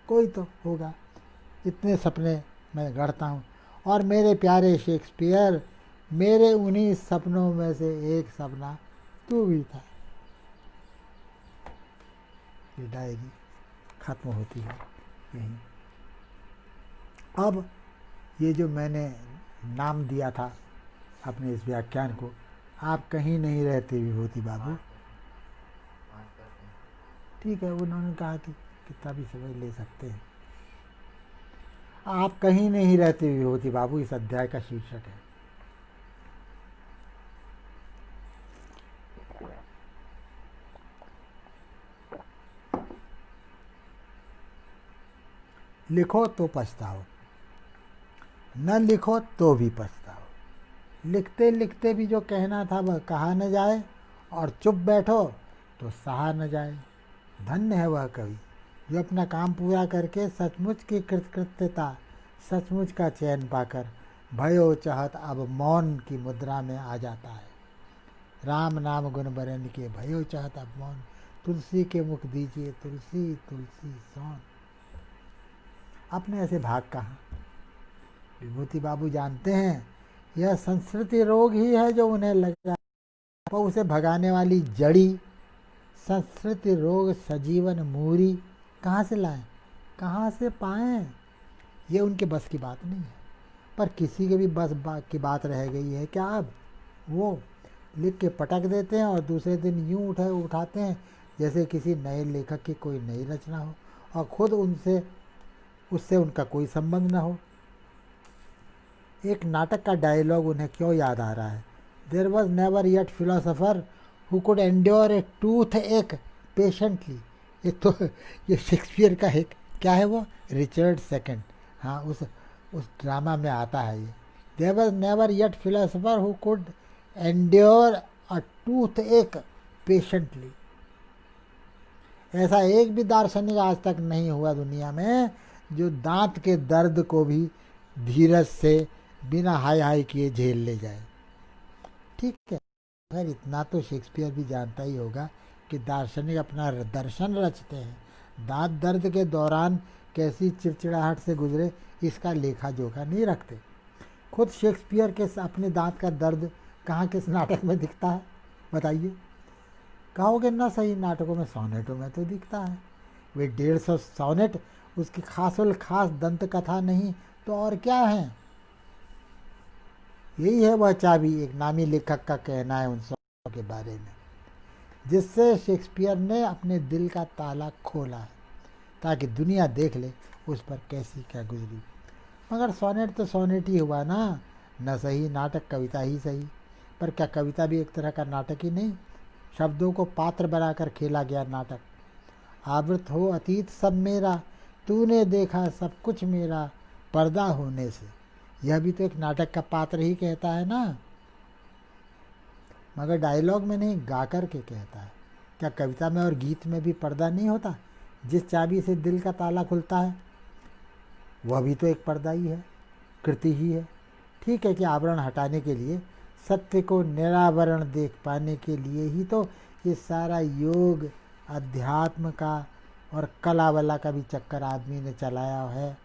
कोई तो होगा। इतने सपने मैं गढ़ता हूँ और मेरे प्यारे शेक्सपियर, मेरे उन्हीं सपनों में से एक सपना तू भी था। ये डायरी खत्म होती है यहीं। अब ये जो मैंने नाम दिया था अपने इस व्याख्यान को, आप कहीं नहीं रहते विभूति बाबू। ठीक है, उन्होंने कहा कि कितना भी समय ले सकते हैं। आप कहीं नहीं रहते विभूति बाबू इस अध्याय का शीर्षक है। लिखो तो पछताओ, न लिखो तो भी पछताओ। लिखते लिखते भी जो कहना था वह कहा न जाए और चुप बैठो तो सहा न जाए। धन्य है वह कवि जो अपना काम पूरा करके सचमुच की कृतकृत्यता, सचमुच का चैन पाकर भयो चाहत अब मौन की मुद्रा में आ जाता है। राम नाम गुण बरन के भयो चाहत अब मौन, तुलसी के मुख दीजिए तुलसी तुलसी सौन। अपने ऐसे भाग कहाँ। विभूति बाबू जानते हैं यह संस्कृति रोग ही है जो उन्हें लगा, पर उसे भगाने वाली जड़ी संस्कृति रोग सजीवन मूरी कहाँ से लाएं, कहाँ से पाएं, ये उनके बस की बात नहीं है। पर किसी के भी बस की बात रह गई है क्या अब? वो लिख के पटक देते हैं और दूसरे दिन यूं उठाते हैं जैसे किसी नए लेखक की कोई नई रचना हो और खुद उससे उनका कोई संबंध ना हो। एक नाटक का डायलॉग उन्हें क्यों याद आ रहा है, there was never yet philosopher who could endure a toothache patiently. ये शेक्सपियर का एक क्या है वो, रिचर्ड सेकंड, हाँ उस ड्रामा में आता है ये। There was never yet philosopher who could endure a toothache patiently. ऐसा एक भी दार्शनिक आज तक नहीं हुआ दुनिया में जो दांत के दर्द को भी धीरज से बिना हाय हाय किए झेल ले जाए। ठीक है, खैर इतना तो शेक्सपियर भी जानता ही होगा कि दार्शनिक अपना दर्शन रचते हैं, दांत दर्द के दौरान कैसी चिड़चिड़ाहट से गुजरे इसका लेखा जोखा नहीं रखते। खुद शेक्सपियर के अपने दांत का दर्द कहाँ किस नाटक में दिखता है बताइए? कहोगे ना सही, नाटकों में सोनेटों में तो दिखता है। वे 150 सोनेट उसकी खास दंत कथा नहीं तो और क्या है। यही है वह चाबी, एक नामी लेखक का कहना है उन सब के बारे में, जिससे शेक्सपियर ने अपने दिल का ताला खोला है ताकि दुनिया देख ले उस पर कैसी क्या गुजरी। मगर सोनेट तो सोनेट ही हुआ ना, न सही नाटक कविता ही सही। पर क्या कविता भी एक तरह का नाटक ही नहीं? शब्दों को पात्र बनाकर खेला गया नाटक। आवृत हो अतीत सब मेरा, तूने देखा सब कुछ मेरा पर्दा होने से, यह भी तो एक नाटक का पात्र ही कहता है ना, मगर डायलॉग में नहीं, गा कर के कहता है। क्या कविता में और गीत में भी पर्दा नहीं होता? जिस चाबी से दिल का ताला खुलता है वह भी तो एक पर्दा ही है, कृति ही है। ठीक है कि आवरण हटाने के लिए, सत्य को निरावरण देख पाने के लिए ही तो ये सारा योग अध्यात्म का और कला वाला का भी चक्कर आदमी ने चलाया है।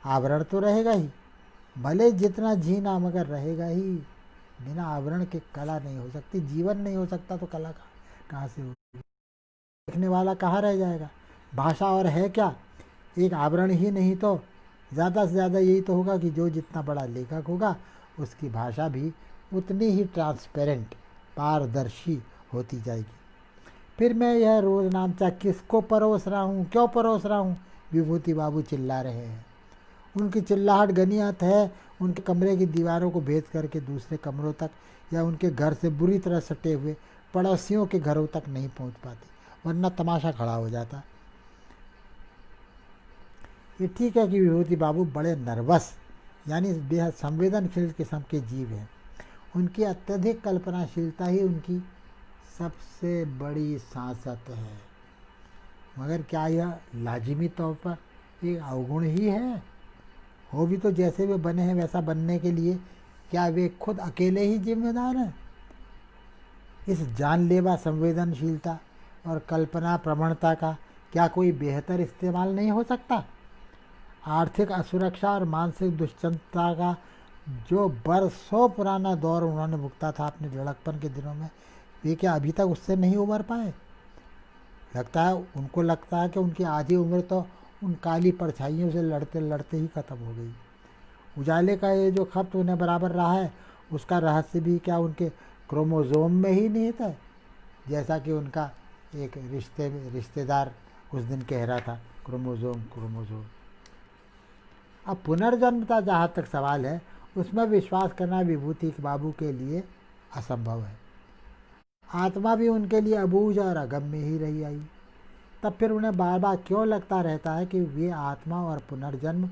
आवरण तो रहेगा ही, भले जितना जीना, मगर रहेगा ही। बिना आवरण के कला नहीं हो सकती, जीवन नहीं हो सकता तो कला कहाँ से होगी? देखने वाला कहाँ रह जाएगा? भाषा और है क्या? एक आवरण ही नहीं तो ज़्यादा से ज़्यादा यही तो होगा कि जो जितना बड़ा लेखक होगा उसकी भाषा भी उतनी ही ट्रांसपेरेंट, पारदर्शी होती जाएगी। फिर मैं यह रोज़ नामचा किसको परोस रहा हूँ, क्यों परोस रहा हूँ? विभूति बाबू चिल्ला रहे हैं। उनकी चिल्लाहट गनीयत है उनके कमरे की दीवारों को भेद करके दूसरे कमरों तक या उनके घर से बुरी तरह सटे हुए पड़ोसियों के घरों तक नहीं पहुँच पाती, वरना तमाशा खड़ा हो जाता। ये ठीक है कि विभूति बाबू बड़े नर्वस यानी बेहद संवेदनशील किस्म के जीव हैं। उनकी अत्यधिक कल्पनाशीलता ही उनकी सबसे बड़ी सांसत है। मगर क्या यह लाजिमी तौर पर एक अवगुण ही है? हो भी तो जैसे वे बने हैं वैसा बनने के लिए क्या वे खुद अकेले ही जिम्मेदार हैं? इस जानलेवा संवेदनशीलता और कल्पना प्रवणता का क्या कोई बेहतर इस्तेमाल नहीं हो सकता? आर्थिक असुरक्षा और मानसिक दुश्चिंता का जो बरसों पुराना दौर उन्होंने भुगता था अपने लड़कपन के दिनों में, वे क्या अभी तक उससे नहीं उबर पाए? उनको लगता है कि उनकी आधी उम्र तो उन काली परछाइयों से लड़ते लड़ते ही खत्म हो गई। उजाले का ये जो खपत उन्हें बराबर रहा है, उसका रहस्य भी क्या उनके क्रोमोज़ोम में ही निहित है? जैसा कि उनका एक रिश्तेदार उस दिन कह रहा था, क्रोमोज़ोम क्रोमोज़ोम। अब पुनर्जन्म का जहाँ तक सवाल है, उसमें विश्वास करना विभूति बाबू के लिए असंभव है। आत्मा भी उनके लिए अबूझ और अगम्य ही रही आई। तब फिर उन्हें बार बार क्यों लगता रहता है कि वे आत्मा और पुनर्जन्म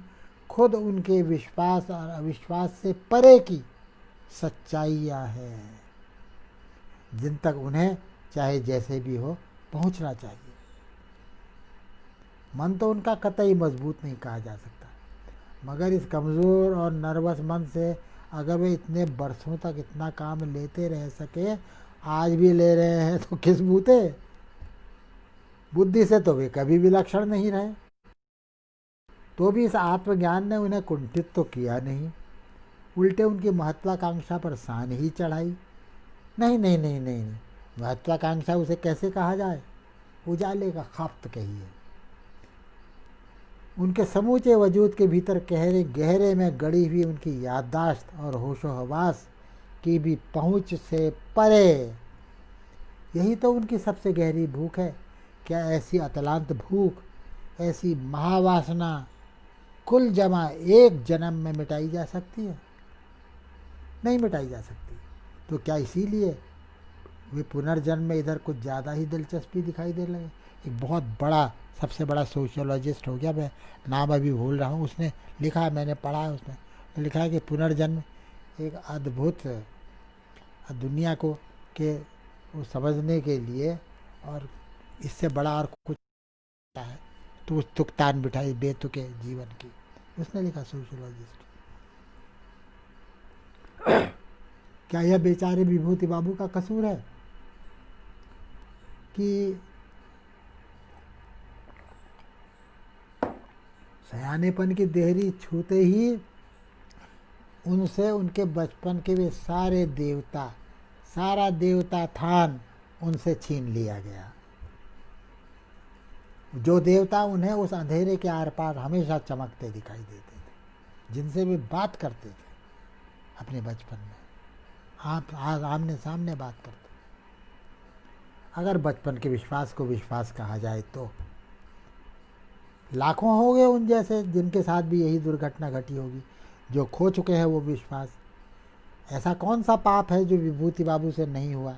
खुद उनके विश्वास और अविश्वास से परे की सच्चाइयाँ हैं, जिन तक उन्हें चाहे जैसे भी हो पहुँचना चाहिए। मन तो उनका कतई मजबूत नहीं कहा जा सकता, मगर इस कमज़ोर और नर्वस मन से अगर वे इतने बरसों तक इतना काम लेते रह सके, आज भी ले रहे हैं, तो किस बूते? बुद्धि से तो वे कभी विलक्षण नहीं रहे, तो भी इस आत्मज्ञान ने उन्हें कुंठित तो किया नहीं, उल्टे उनकी महत्वाकांक्षा पर सान ही चढ़ाई। नहीं नहीं नहीं नहीं, नहीं। महत्वाकांक्षा उसे कैसे कहा जाए? उजाले का खप्त कहिए। उनके समूचे वजूद के भीतर गहरे गहरे में गड़ी हुई उनकी याददाश्त और होशो हवास की भी पहुँच से परे, यही तो उनकी सबसे गहरी भूख है। क्या ऐसी अतलांत भूख, ऐसी महावासना कुल जमा एक जन्म में मिटाई जा सकती है? नहीं मिटाई जा सकती। तो क्या इसीलिए वे पुनर्जन्म में इधर कुछ ज़्यादा ही दिलचस्पी दिखाई दे लगे? एक बहुत बड़ा, सबसे बड़ा सोशियोलॉजिस्ट हो गया, मैं नाम अभी भूल रहा हूँ, उसने लिखा है, मैंने पढ़ा है, उसमें लिखा है कि पुनर्जन्म एक अद्भुत दुनिया को समझने के लिए और इससे बड़ा और कुछ है तो उस तुकतान बिठाई बेतुके जीवन की, उसने लिखा सोशियोलॉजिस्ट। क्या यह बेचारे विभूति बाबू का कसूर है कि सयानेपन की देहरी छूते ही उनसे उनके बचपन के वे सारा देवता थान उनसे छीन लिया गया? जो देवता उन्हें उस अंधेरे के आर पार हमेशा चमकते दिखाई देते थे, जिनसे वे बात करते थे अपने बचपन में, आप आज आमने सामने बात करते। अगर बचपन के विश्वास को विश्वास कहा जाए तो लाखों हो गए उन जैसे जिनके साथ भी यही दुर्घटना घटी होगी, जो खो चुके हैं वो विश्वास। ऐसा कौन सा पाप है जो विभूति बाबू से नहीं हुआ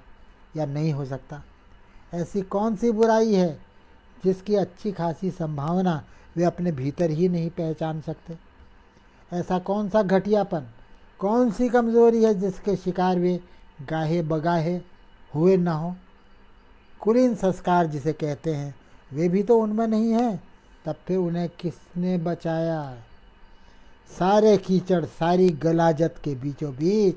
या नहीं हो सकता? ऐसी कौन सी बुराई है जिसकी अच्छी खासी संभावना वे अपने भीतर ही नहीं पहचान सकते? ऐसा कौन सा घटियापन, कौन सी कमज़ोरी है जिसके शिकार वे गाहे बगाहे हुए न हो? कुलीन संस्कार जिसे कहते हैं वे भी तो उनमें नहीं हैं, तब फिर उन्हें किसने बचाया? सारे कीचड़, सारी गलाजत के बीचों बीच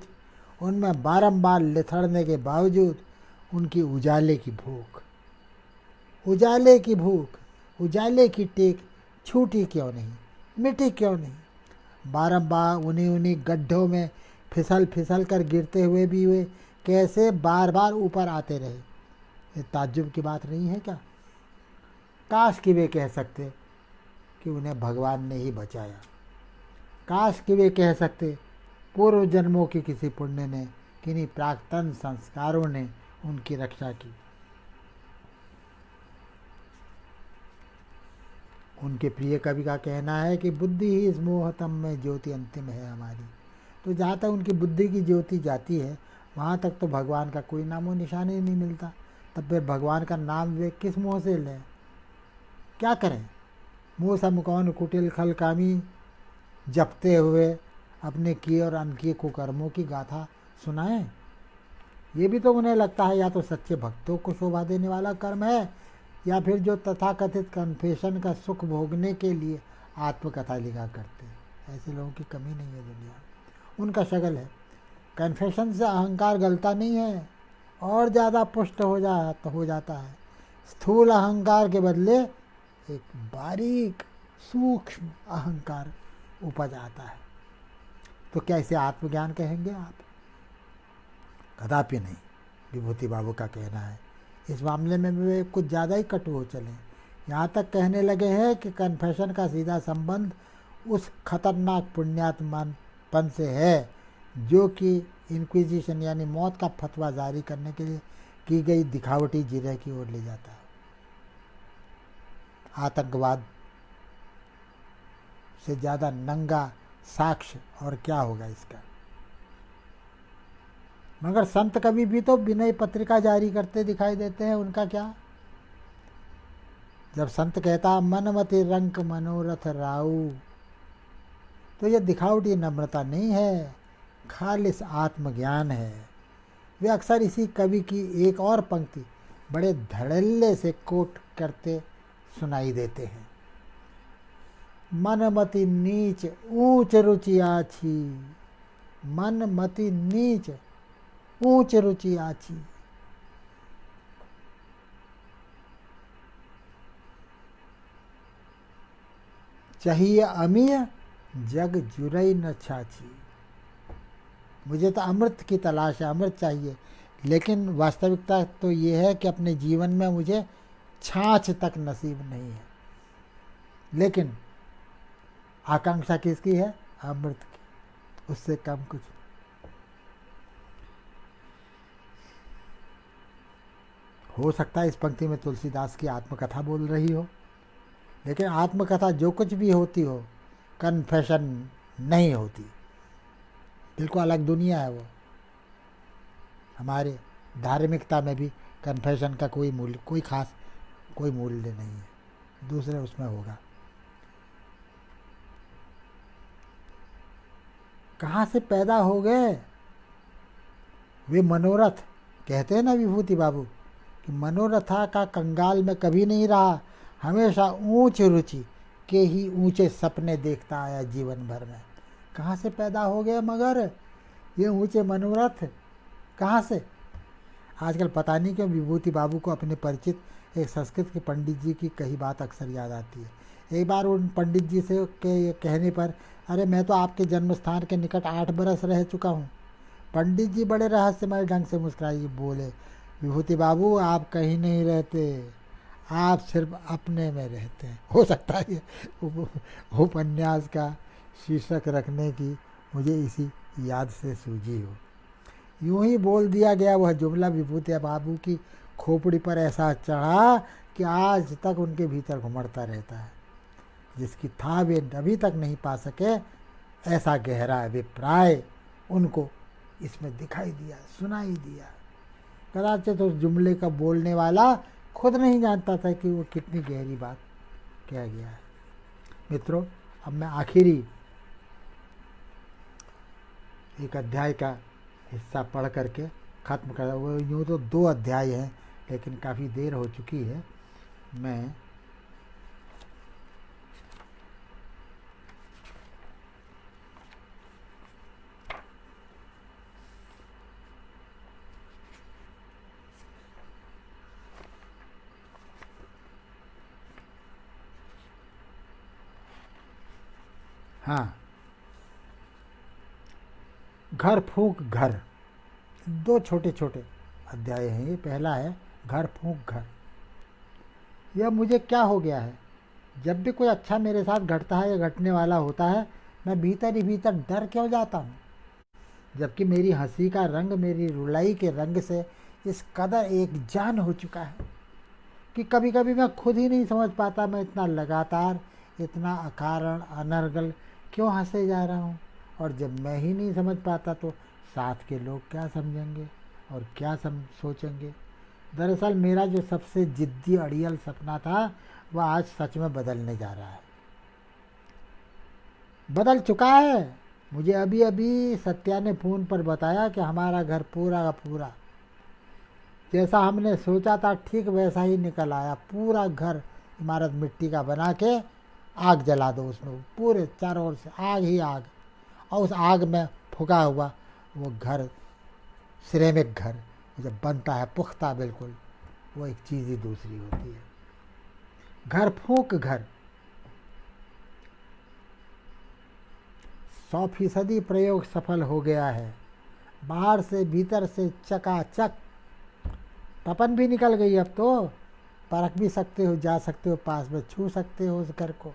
उनमें बारंबार लिथड़ने के बावजूद उनकी उजाले की भूख, उजाले की भूख, उजाले की टेक छूटी क्यों नहीं, मिटी क्यों नहीं? बारंबार उन्हीं गड्ढों में फिसल फिसल कर गिरते हुए भी वे कैसे बार बार ऊपर आते रहे? ये ताज्जुब की बात नहीं है क्या? काश कि वे कह सकते कि उन्हें भगवान ने ही बचाया। काश कि वे कह सकते पूर्व जन्मों की किसी पुण्य ने, किन्हीं प्राक्तन संस्कारों ने उनकी रक्षा की। उनके प्रिय कवि का कहना है कि बुद्धि ही इस मोहतम में ज्योति अंतिम है हमारी। तो जहाँ तक उनकी बुद्धि की ज्योति जाती है वहाँ तक तो भगवान का कोई नामो निशान ही नहीं मिलता। तब फिर भगवान का नाम वे किस मुँह से लें? क्या करें? मुँह समकौन कुटिल खल कामी जपते हुए अपने किए और अनकिए कुकर्मों की गाथा सुनाएं? ये भी तो उन्हें लगता है या तो सच्चे भक्तों को शोभा देने वाला कर्म है, या फिर जो तथाकथित कन्फेशन का सुख भोगने के लिए आत्मकथा लिखा करते हैं। ऐसे लोगों की कमी नहीं है दुनिया, उनका शगल है। कन्फेशन से अहंकार गलता नहीं है, और ज़्यादा पुष्ट हो जाता है। स्थूल अहंकार के बदले एक बारीक सूक्ष्म अहंकार उपज आता है। तो क्या इसे आत्मज्ञान कहेंगे आप? कदापि नहीं। विभूति बाबू का कहना है इस मामले में वे कुछ ज़्यादा ही कटु हो चले। यहाँ तक कहने लगे हैं कि कन्फेशन का सीधा संबंध उस खतरनाक पुण्यात्मपन से है जो कि इंक्विजिशन यानी मौत का फतवा जारी करने के लिए की गई दिखावटी जिरह की ओर ले जाता है। आतंकवाद से ज़्यादा नंगा साक्ष्य और क्या होगा इसका? मगर संत कवि भी तो विनय पत्रिका जारी करते दिखाई देते हैं। उनका क्या? जब संत कहता मनमति रंक मनोरथ राऊ, तो यह दिखावटी नम्रता नहीं है, खालिस आत्मज्ञान है। वे अक्सर इसी कवि की एक और पंक्ति बड़े धड़ल्ले से कोट करते सुनाई देते हैं। मनमति नीच ऊंच रुचि आछी, मनमति नीच ऊंच रुचि आछी। चाहिए अमीय जग जुरई न छाछी। मुझे तो अमृत की तलाश है, अमृत चाहिए, लेकिन वास्तविकता तो ये है कि अपने जीवन में मुझे छाछ तक नसीब नहीं है। लेकिन आकांक्षा किसकी है? अमृत की, उससे कम कुछ। हो सकता है इस पंक्ति में तुलसीदास की आत्मकथा बोल रही हो, लेकिन आत्मकथा जो कुछ भी होती हो, कन्फेशन नहीं होती। बिल्कुल अलग दुनिया है वो। हमारे धार्मिकता में भी कन्फेशन का कोई मूल्य, कोई खास कोई मूल्य नहीं है, दूसरे उसमें होगा। कहाँ से पैदा हो गए वे मनोरथ? कहते हैं ना विभूति बाबू कि मनोरथा का कंगाल में कभी नहीं रहा, हमेशा ऊंच रुचि के ही ऊंचे सपने देखता आया जीवन भर में। कहाँ से पैदा हो गए मगर ये ऊंचे मनोरथ? कहाँ से? आजकल पता नहीं क्यों विभूति बाबू को अपने परिचित एक संस्कृत के पंडित जी की कही बात अक्सर याद आती है। एक बार उन पंडित जी से के कहने पर, अरे मैं तो आपके जन्म स्थान के निकट 8 बरस रह चुका हूँ। पंडित जी बड़े रहस्यमय ढंग से मुस्कुराए बोले, विभूति बाबू आप कहीं नहीं रहते, आप सिर्फ अपने में रहते हैं। हो सकता है उपन्यास का शीर्षक रखने की मुझे इसी याद से सूझी हो। यूं ही बोल दिया गया वह जुमला विभूतिया बाबू की खोपड़ी पर ऐसा चढ़ा कि आज तक उनके भीतर घुमड़ता रहता है। जिसकी था वे अभी तक नहीं पा सके, ऐसा गहरा अभिप्राय उनको इसमें दिखाई दिया, सुनाई दिया। कदाचित उस जुमले का बोलने वाला खुद नहीं जानता था कि वो कितनी गहरी बात कह गया है। मित्रों, अब मैं आखिरी एक अध्याय का हिस्सा पढ़ करके ख़त्म कर, वो यूँ तो 2 अध्याय हैं लेकिन काफ़ी देर हो चुकी है। मैं हाँ, घर फूंक घर, 2 छोटे छोटे अध्याय हैं ये। पहला है घर फूंक घर। यह मुझे क्या हो गया है, जब भी कोई अच्छा मेरे साथ घटता है या घटने वाला होता है, मैं भीतर ही भीतर डर क्यों जाता हूँ, जबकि मेरी हंसी का रंग मेरी रुलाई के रंग से इस कदर एक जान हो चुका है कि कभी कभी मैं खुद ही नहीं समझ पाता मैं इतना लगातार, इतना अकारण अनर्गल क्यों हंसे जा रहा हूँ। और जब मैं ही नहीं समझ पाता तो साथ के लोग क्या समझेंगे और क्या सोचेंगे। दरअसल मेरा जो सबसे जिद्दी अड़ियल सपना था वह आज सच में बदलने जा रहा है, बदल चुका है। मुझे अभी अभी सत्या ने फ़ोन पर बताया कि हमारा घर पूरा का पूरा जैसा हमने सोचा था ठीक वैसा ही निकल आया। पूरा घर इमारत मिट्टी का बना के आग जला दो उसमें, पूरे चारों ओर से आग ही आग, और उस आग में फुका हुआ वो घर, सिरेमिक घर जब बनता है पुख्ता बिल्कुल, वो एक चीज़ ही दूसरी होती है। घर फूंक घर, 100% प्रयोग सफल हो गया है। बाहर से भीतर से चकाचक, तपन भी निकल गई। अब तो परख भी सकते हो, जा सकते हो, पास में छू सकते हो उस घर को।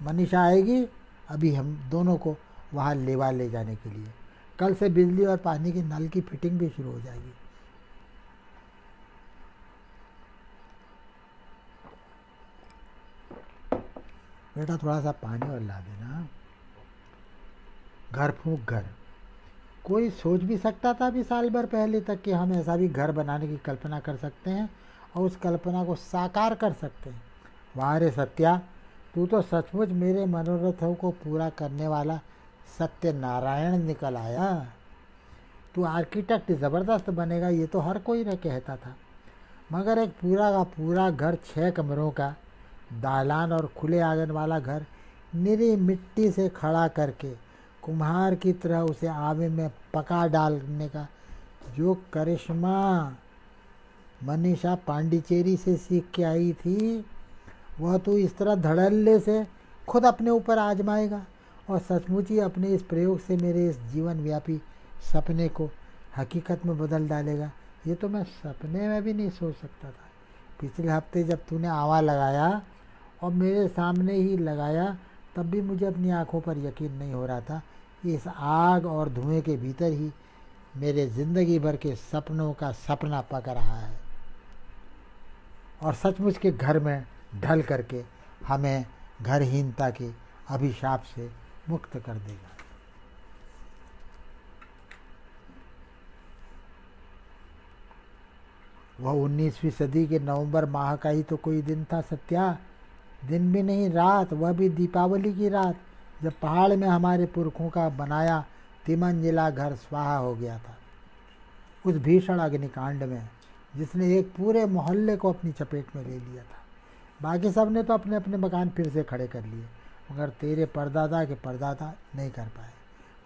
मनीषा आएगी अभी हम दोनों को वहाँ लेवा ले जाने के लिए। कल से बिजली और पानी की नल की फिटिंग भी शुरू हो जाएगी। बेटा थोड़ा सा पानी और ला देना। घर फूंक घर, कोई सोच भी सकता था अभी साल भर पहले तक कि हम ऐसा भी घर बनाने की कल्पना कर सकते हैं और उस कल्पना को साकार कर सकते हैं। वाह रे सत्या, तू तो सचमुच मेरे मनोरथों को पूरा करने वाला सत्यनारायण निकल आया। तू आर्किटेक्ट ज़बरदस्त बनेगा ये तो हर कोई न कहता था, मगर एक पूरा का पूरा घर, 6 कमरों का, दालान और खुले आंगन वाला घर निरी मिट्टी से खड़ा करके कुम्हार की तरह उसे आवे में पका डालने का जो करिश्मा मनीषा पांडिचेरी से सीख के आई थी, वह तो इस तरह धड़ल्ले से खुद अपने ऊपर आजमाएगा और सचमुच ही अपने इस प्रयोग से मेरे इस जीवन व्यापी सपने को हकीकत में बदल डालेगा। ये तो मैं सपने में भी नहीं सोच सकता था। पिछले हफ्ते जब तूने आवा लगाया और मेरे सामने ही लगाया, तब भी मुझे अपनी आंखों पर यकीन नहीं हो रहा था कि इस आग और धुएं के भीतर ही मेरे ज़िंदगी भर के सपनों का सपना पक रहा है और सचमुच के घर में ढल करके हमें घरहीनता के अभिशाप से मुक्त कर देगा। वह 19वीं सदी के नवंबर माह का ही तो कोई दिन था सत्या, दिन भी नहीं रात, वह भी दीपावली की रात, जब पहाड़ में हमारे पुरखों का बनाया तिमंजिला घर स्वाहा हो गया था। उस भीषण अग्निकांड में जिसने एक पूरे मोहल्ले को अपनी चपेट में ले लिया था। बाकी सब ने तो अपने अपने मकान फिर से खड़े कर लिए, मगर तेरे परदादा के परदादा नहीं कर पाए।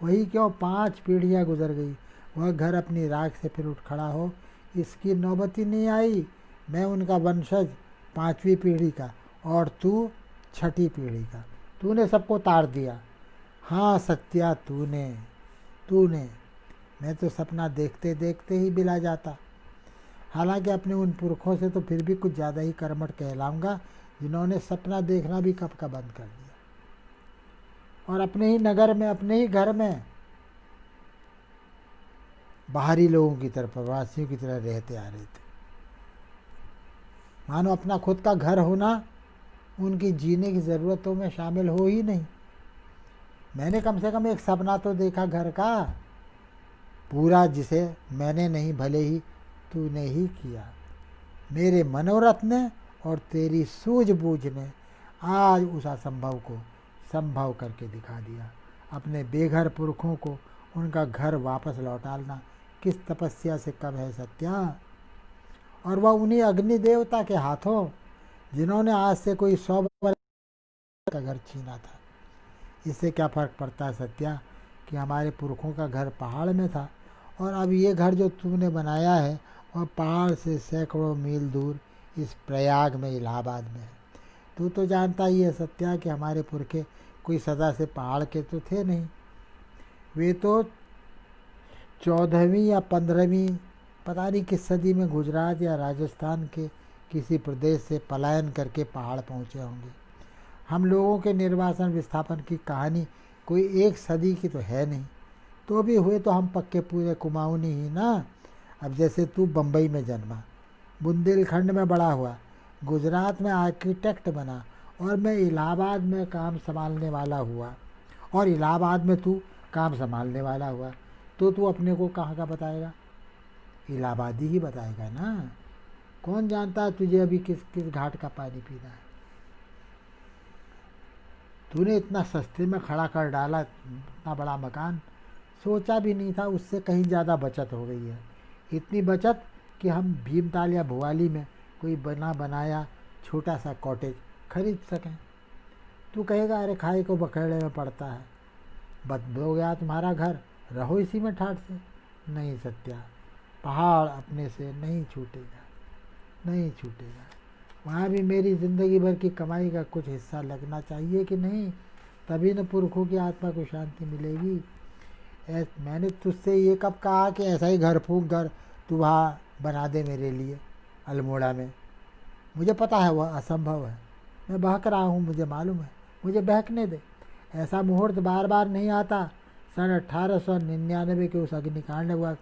वही क्यों 5 पीढ़ियाँ गुजर गई, वह घर अपनी राख से फिर उठ खड़ा हो, इसकी नौबत ही नहीं आई। मैं उनका वंशज 5वीं पीढ़ी का और तू 6ठी पीढ़ी का। तूने सबको तार दिया। हाँ सत्या, तूने मैं तो सपना देखते देखते ही बिला जाता। हालांकि अपने उन पुरखों से तो फिर भी कुछ ज़्यादा ही कर्मठ कहलाऊंगा, जिन्होंने सपना देखना भी कब का बंद कर दिया और अपने ही नगर में, अपने ही घर में बाहरी लोगों की तरह, प्रवासियों की तरह रहते आ रहे थे। मानो अपना खुद का घर होना उनकी जीने की ज़रूरतों में शामिल हो ही नहीं। मैंने कम से कम एक सपना तो देखा घर का पूरा, जिसे मैंने नहीं भले ही तूने ही किया। मेरे मनोरथ ने और तेरी सूझबूझ ने आज उस असंभव को संभव करके दिखा दिया। अपने बेघर पुरखों को उनका घर वापस लौटाना किस तपस्या से कम है सत्या। और वह उन्हीं अग्नि देवता के हाथों जिन्होंने आज से कोई 100 वर्ष का घर छीना था। इससे क्या फ़र्क पड़ता है सत्या कि हमारे पुरखों का घर पहाड़ में था और अब ये घर जो तूने बनाया है वह पहाड़ से सैकड़ों मील दूर इस प्रयाग में, इलाहाबाद में है। तू तो जानता ही है सत्या कि हमारे पुरखे कोई सदा से पहाड़ के तो थे नहीं। वे तो 14वीं या 15वीं पता नहीं किस सदी में गुजरात या राजस्थान के किसी प्रदेश से पलायन करके पहाड़ पहुँचे होंगे। हम लोगों के निर्वासन विस्थापन की कहानी कोई 1 सदी की तो है नहीं, तो भी हुए तो हम पक्के पूरे कुमाऊनी ही ना। अब जैसे तू बम्बई में जन्मा, बुंदेलखंड में बड़ा हुआ, गुजरात में आर्किटेक्ट बना और मैं इलाहाबाद में काम संभालने वाला हुआ, और इलाहाबाद में तू काम संभालने वाला हुआ, तो तू अपने को कहाँ का बताएगा? इलाहाबादी ही बताएगा ना। कौन जानता है तुझे अभी किस किस घाट का पानी पीना है। तूने इतना सस्ते में खड़ा कर डाला, इतना बड़ा मकान, सोचा भी नहीं था उससे कहीं ज़्यादा बचत हो गई है। इतनी बचत कि हम भीमताल या भुवाली में कोई बना बनाया छोटा सा कॉटेज खरीद सकें। तू कहेगा अरे खाए को बखेड़े में पड़ता है, बंद हो गया तुम्हारा घर, रहो इसी में ठाठ से। नहीं सत्या, पहाड़ अपने से नहीं छूटेगा, नहीं छूटेगा। वहाँ भी मेरी ज़िंदगी भर की कमाई का कुछ हिस्सा लगना चाहिए कि नहीं, तभी न पुरखों की आत्मा को शांति मिलेगी। मैंने तुझसे ये कब कहा कि ऐसा ही घर फूंक घर तू वहाँ बना दे मेरे लिए अल्मोड़ा में। मुझे पता है वह असंभव है, मैं बहक रहा हूँ, मुझे मालूम है, मुझे बहकने दे। ऐसा मुहूर्त बार बार नहीं आता। सन 1899 के उस अग्निकांड हुआ,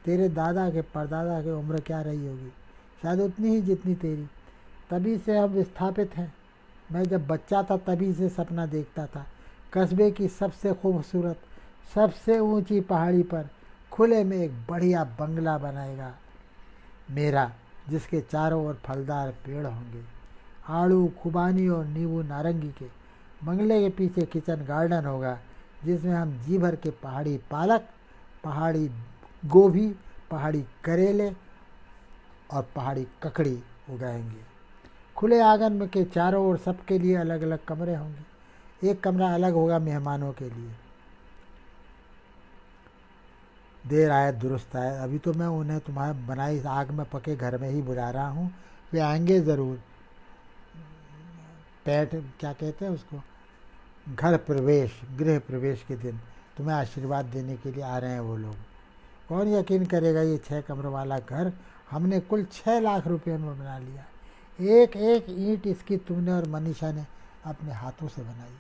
तेरे दादा के परदादा की उम्र क्या रही होगी? शायद उतनी ही जितनी तेरी। तभी से हम विस्थापित हैं। मैं जब बच्चा था तभी से सपना देखता था, कस्बे की सबसे खूबसूरत, सबसे ऊंची पहाड़ी पर खुले में एक बढ़िया बंगला बनाएगा मेरा, जिसके चारों ओर फलदार पेड़ होंगे, आड़ू, खुबानी और नींबू नारंगी के। बंगले के पीछे किचन गार्डन होगा, जिसमें हम जी भर के पहाड़ी पालक, पहाड़ी गोभी, पहाड़ी करेले और पहाड़ी ककड़ी उगाएंगे। खुले आंगन में के चारों ओर सबके लिए अलग अलग कमरे होंगे। एक कमरा अलग होगा मेहमानों के लिए। देर आए दुरुस्त आए, अभी तो मैं उन्हें तुम्हारे बनाई आग में पके घर में ही बुला रहा हूँ। वे आएंगे ज़रूर। पेट क्या कहते हैं उसको, घर प्रवेश, गृह प्रवेश के दिन तुम्हें आशीर्वाद देने के लिए आ रहे हैं वो लोग। कौन यकीन करेगा ये 6 कमरों वाला घर हमने कुल 6 लाख रुपए में बना लिया। एक एक ईंट इसकी तुमने और मनीषा ने अपने हाथों से बनाई।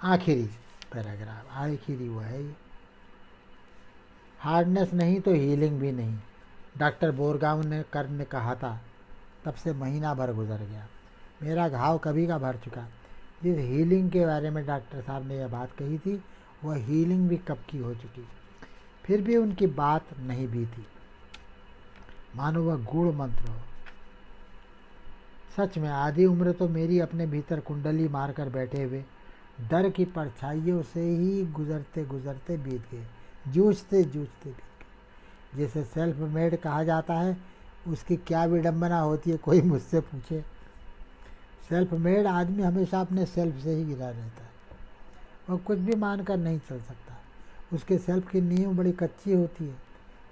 आखिरी पैराग्राफ, आखिरी वो है ये। हार्डनेस नहीं तो हीलिंग भी नहीं, डॉक्टर बोरगांव ने कहा था। तब से महीना भर गुजर गया, मेरा घाव कभी का भर चुका। जिस हीलिंग के बारे में डॉक्टर साहब ने यह बात कही थी, वह हीलिंग भी कब की हो चुकी। फिर भी उनकी बात नहीं भी थी, मानो वह गूढ़ मंत्र हो। सच में आधी उम्र तो मेरी अपने भीतर कुंडली मारकर बैठे हुए डर की परछाइयों से ही गुजरते गुजरते बीत गए, जूझते जूझते बीत गए। जिसे सेल्फ मेड कहा जाता है, उसकी क्या विडंबना होती है कोई मुझसे पूछे। सेल्फ मेड आदमी हमेशा अपने सेल्फ से ही गिरा रहता है, वह कुछ भी मानकर नहीं चल सकता। उसके सेल्फ की नींव बड़ी कच्ची होती है।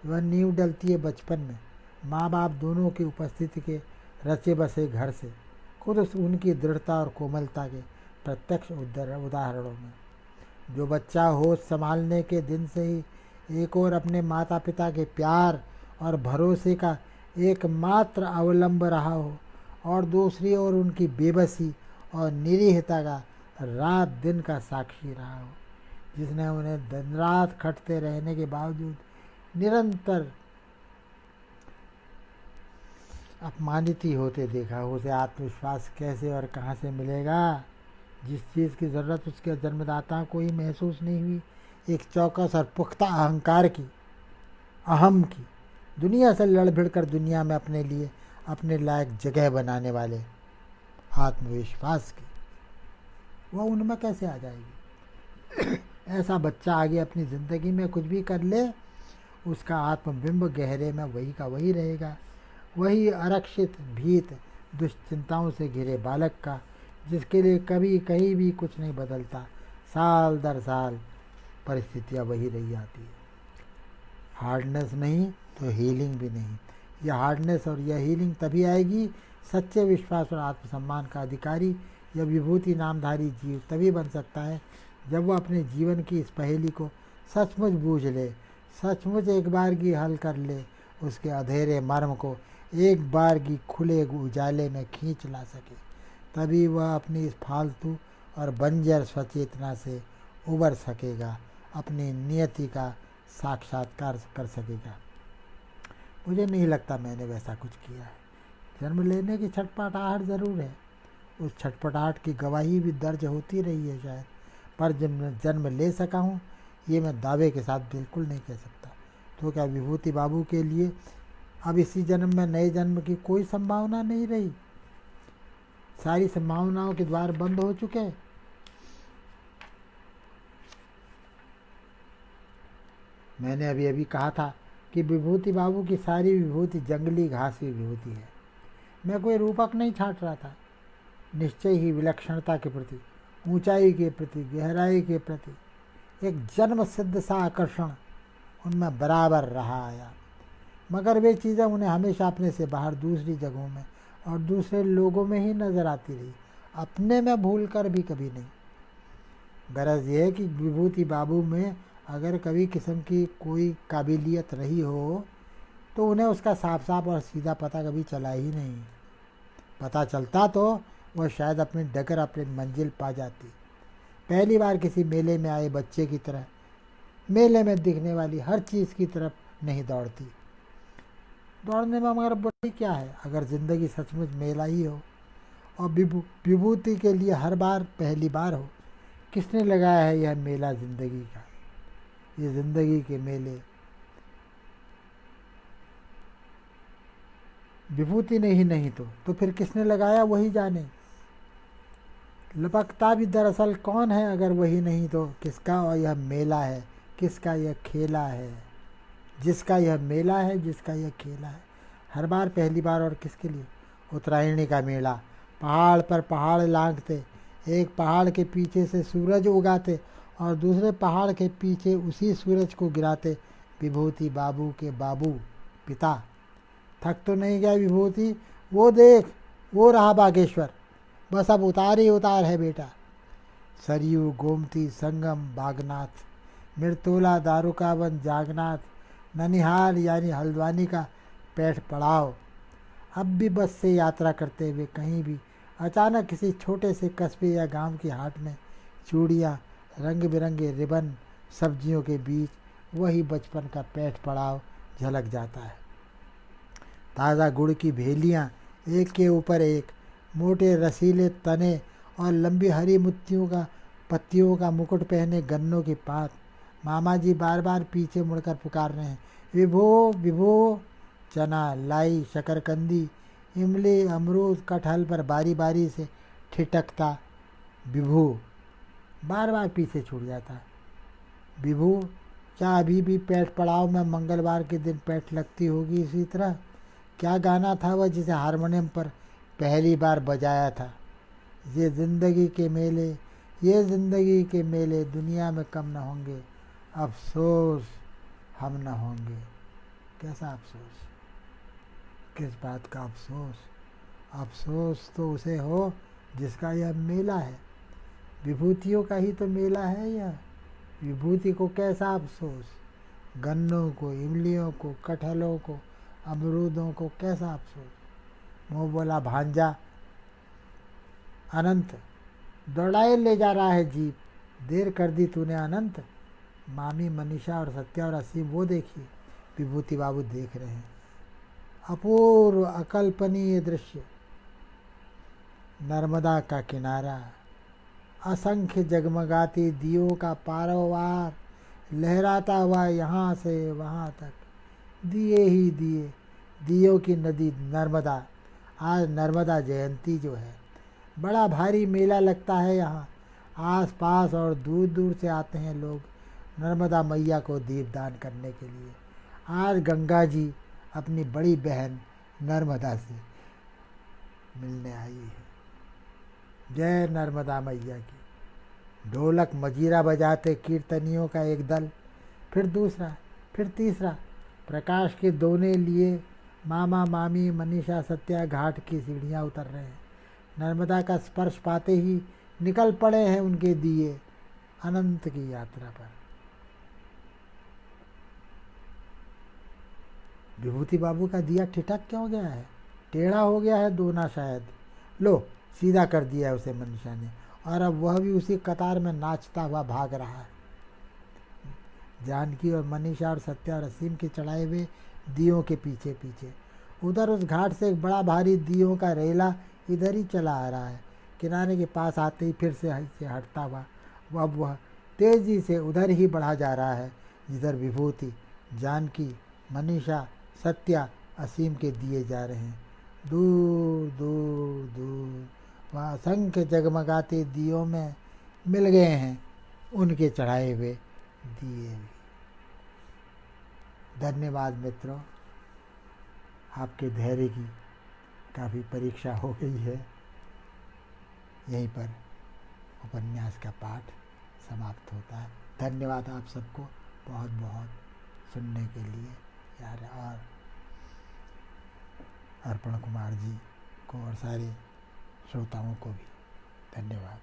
वह नींव डलती है बचपन में, माँ बाप दोनों की उपस्थिति के रचे बसे घर से, खुद उनकी दृढ़ता और कोमलता के प्रत्यक्ष उदाहरणों में। जो बच्चा होश संभालने के दिन से ही एक और अपने माता पिता के प्यार और भरोसे का एकमात्र अवलंब रहा हो, और दूसरी ओर उनकी बेबसी और निरीहता का रात दिन का साक्षी रहा हो, जिसने उन्हें दिन रात खटते रहने के बावजूद निरंतर अपमानित ही होते देखा हो, उसे आत्मविश्वास कैसे और कहाँ से मिलेगा। जिस चीज़ की ज़रूरत उसके जन्मदाता को ही महसूस नहीं हुई, एक चौकस और पुख्ता अहंकार की, अहम की, दुनिया से लड़ भिड़ कर दुनिया में अपने लिए अपने लायक जगह बनाने वाले आत्मविश्वास की, वह उनमें कैसे आ जाएगी। ऐसा बच्चा आगे अपनी ज़िंदगी में कुछ भी कर ले, उसका आत्मबिंब गहरे में वही का वही रहेगा, वही आरक्षित भीत दुश्चिंताओं से घिरे बालक का, जिसके लिए कभी कहीं भी कुछ नहीं बदलता, साल दर साल परिस्थितियाँ वही रही आती है। हार्डनेस नहीं तो हीलिंग भी नहीं। यह हार्डनेस और यह हीलिंग तभी आएगी, सच्चे विश्वास और आत्मसम्मान का अधिकारी यह विभूति नामधारी जीव तभी बन सकता है जब वह अपने जीवन की इस पहेली को सचमुच बूझ ले, सचमुच एक बार की हल कर ले, उसके अधेरे मर्म को एक बार की खुले उजाले में खींच ला सके। तभी वह अपनी इस फालतू और बंजर स्वचेतना से उबर सकेगा, अपनी नियति का साक्षात्कार कर सकेगा। मुझे नहीं लगता मैंने वैसा कुछ किया है। जन्म लेने की छटपटाहट ज़रूर है, उस छटपटाहट की गवाही भी दर्ज होती रही है शायद, पर जन्म ले सका हूँ ये मैं दावे के साथ बिल्कुल नहीं कह सकता। तो क्या विभूति बाबू के लिए अब इसी जन्म में नए जन्म की कोई संभावना नहीं रही? सारी संभावनाओं के द्वार बंद हो चुके। मैंने अभी अभी कहा था कि विभूति बाबू की सारी विभूति जंगली घास की विभूति है। मैं कोई रूपक नहीं छाट रहा था, निश्चय ही विलक्षणता के प्रति, ऊंचाई के प्रति, गहराई के प्रति एक जन्म सिद्ध सा आकर्षण उनमें बराबर रहा आया। मगर वे चीज़ें उन्हें हमेशा अपने से बाहर दूसरी जगहों में और दूसरे लोगों में ही नज़र आती रही, अपने में भूल कर भी कभी नहीं। गरज ये है कि विभूति बाबू में अगर कभी किस्म की कोई काबिलियत रही हो तो उन्हें उसका साफ साफ और सीधा पता कभी चला ही नहीं। पता चलता तो वह शायद अपनी डगर अपनी मंजिल पा जाती। पहली बार किसी मेले में आए बच्चे की तरह मेले में दिखने वाली हर चीज़ की तरफ नहीं दौड़ती। दौड़ने में मगर बुराई क्या है अगर ज़िंदगी सचमुच मेला ही हो और विभूति के लिए हर बार पहली बार हो। किसने लगाया है यह मेला ज़िंदगी का, ये ज़िंदगी के मेले? विभूति ने ही नहीं तो फिर किसने लगाया वही जाने। लपकता भी दरअसल कौन है अगर वही नहीं तो किसका और यह मेला है, किसका यह खेला है? जिसका यह मेला है, जिसका यह खेला है। हर बार पहली बार और किसके लिए? उत्तरायणी का मेला, पहाड़ पर पहाड़ लांघते, एक पहाड़ के पीछे से सूरज उगाते और दूसरे पहाड़ के पीछे उसी सूरज को गिराते विभूति बाबू के बाबू पिता। थक तो नहीं गया विभूति? वो देख, वो रहा बागेश्वर, बस अब उतार ही उतार है बेटा। सरयू, गोमती, संगम, बागनाथ, मिर्तोला, दारुकावन, जागनाथ, ननिहाल यानी हल्द्वानी का पेट पड़ाव। अब भी बस से यात्रा करते हुए कहीं भी अचानक किसी छोटे से कस्बे या गांव की हाट में चूड़ियाँ, रंग बिरंगे रिबन, सब्जियों के बीच वही बचपन का पेट पड़ाव झलक जाता है। ताज़ा गुड़ की भेलियाँ एक के ऊपर एक, मोटे रसीले तने और लंबी हरी पत्तियों का मुकुट पहने गन्नों की पात। मामा जी बार बार पीछे मुड़कर पुकार रहे हैं, विभो विभो। चना, लाई, शकरकंदी, इमली, अमरूद, कटहल पर बारी बारी से ठिठकता विभू बार बार पीछे छूट जाता। विभू, क्या अभी भी पेट पड़ाव में मंगलवार के दिन पेट लगती होगी इसी तरह? क्या गाना था वह जिसे हारमोनियम पर पहली बार बजाया था? ये ज़िंदगी के मेले, ये ज़िंदगी के मेले दुनिया में कम न होंगे, अफसोस हम न होंगे। कैसा अफसोस? किस बात का अफसोस? अफसोस तो उसे हो जिसका यह मेला है। विभूतियों का ही तो मेला है यह। विभूति को कैसा अफसोस? गन्नों को, इमलियों को, कटहलों को, अमरूदों को कैसा अफसोस? मुँह बोला भांजा, अनंत दौड़ाए ले जा रहा है जीप, देर कर दी तूने अनंत। मामी मनीषा और सत्या और असीम वो देखिए, विभूति बाबू देख रहे हैं। अपूर्व अकल्पनीय दृश्य, नर्मदा का किनारा, असंख्य जगमगाती दियों का पारोवार लहराता हुआ यहाँ से वहाँ तक, दिए ही दिए, दियों की नदी नर्मदा। आज नर्मदा जयंती जो है, बड़ा भारी मेला लगता है यहाँ। आस पास और दूर दूर से आते हैं लोग नर्मदा मैया को दीपदान करने के लिए। आज गंगा जी अपनी बड़ी बहन नर्मदा से मिलने आई है। जय नर्मदा मैया की। ढोलक मजीरा बजाते कीर्तनियों का एक दल, फिर दूसरा, फिर तीसरा, प्रकाश के दोने लिए मामा मामी मनीषा सत्या घाट की सीढ़ियाँ उतर रहे हैं। नर्मदा का स्पर्श पाते ही निकल पड़े हैं उनके दिए अनंत की यात्रा पर। विभूति बाबू का दिया ठिठक क्यों गया है? टेढ़ा हो गया है दोना शायद। लो सीधा कर दिया है उसे मनीषा ने, और अब वह भी उसी कतार में नाचता हुआ भाग रहा है। जानकी और मनीषा और सत्या और असीम के चढ़ाए हुए दियों के पीछे पीछे। उधर उस घाट से एक बड़ा भारी दियों का रेला इधर ही चला आ रहा है। किनारे के पास आते ही फिर से हटता हुआ अब वह तेजी से उधर ही बढ़ा जा रहा है जिधर विभूति, जानकी, मनीषा, सत्या, असीम के दिए जा रहे हैं। दूर दूर दूर वहाँ असंख्य जगमगाते दियों में मिल गए हैं उनके चढ़ाए हुए दिए। धन्यवाद मित्रों, आपके धैर्य की काफ़ी परीक्षा हो गई है। यहीं पर उपन्यास का पाठ समाप्त होता है। धन्यवाद आप सबको बहुत बहुत सुनने के लिए यार, और अर्पण कुमार जी को और सारे श्रोताओं को भी धन्यवाद।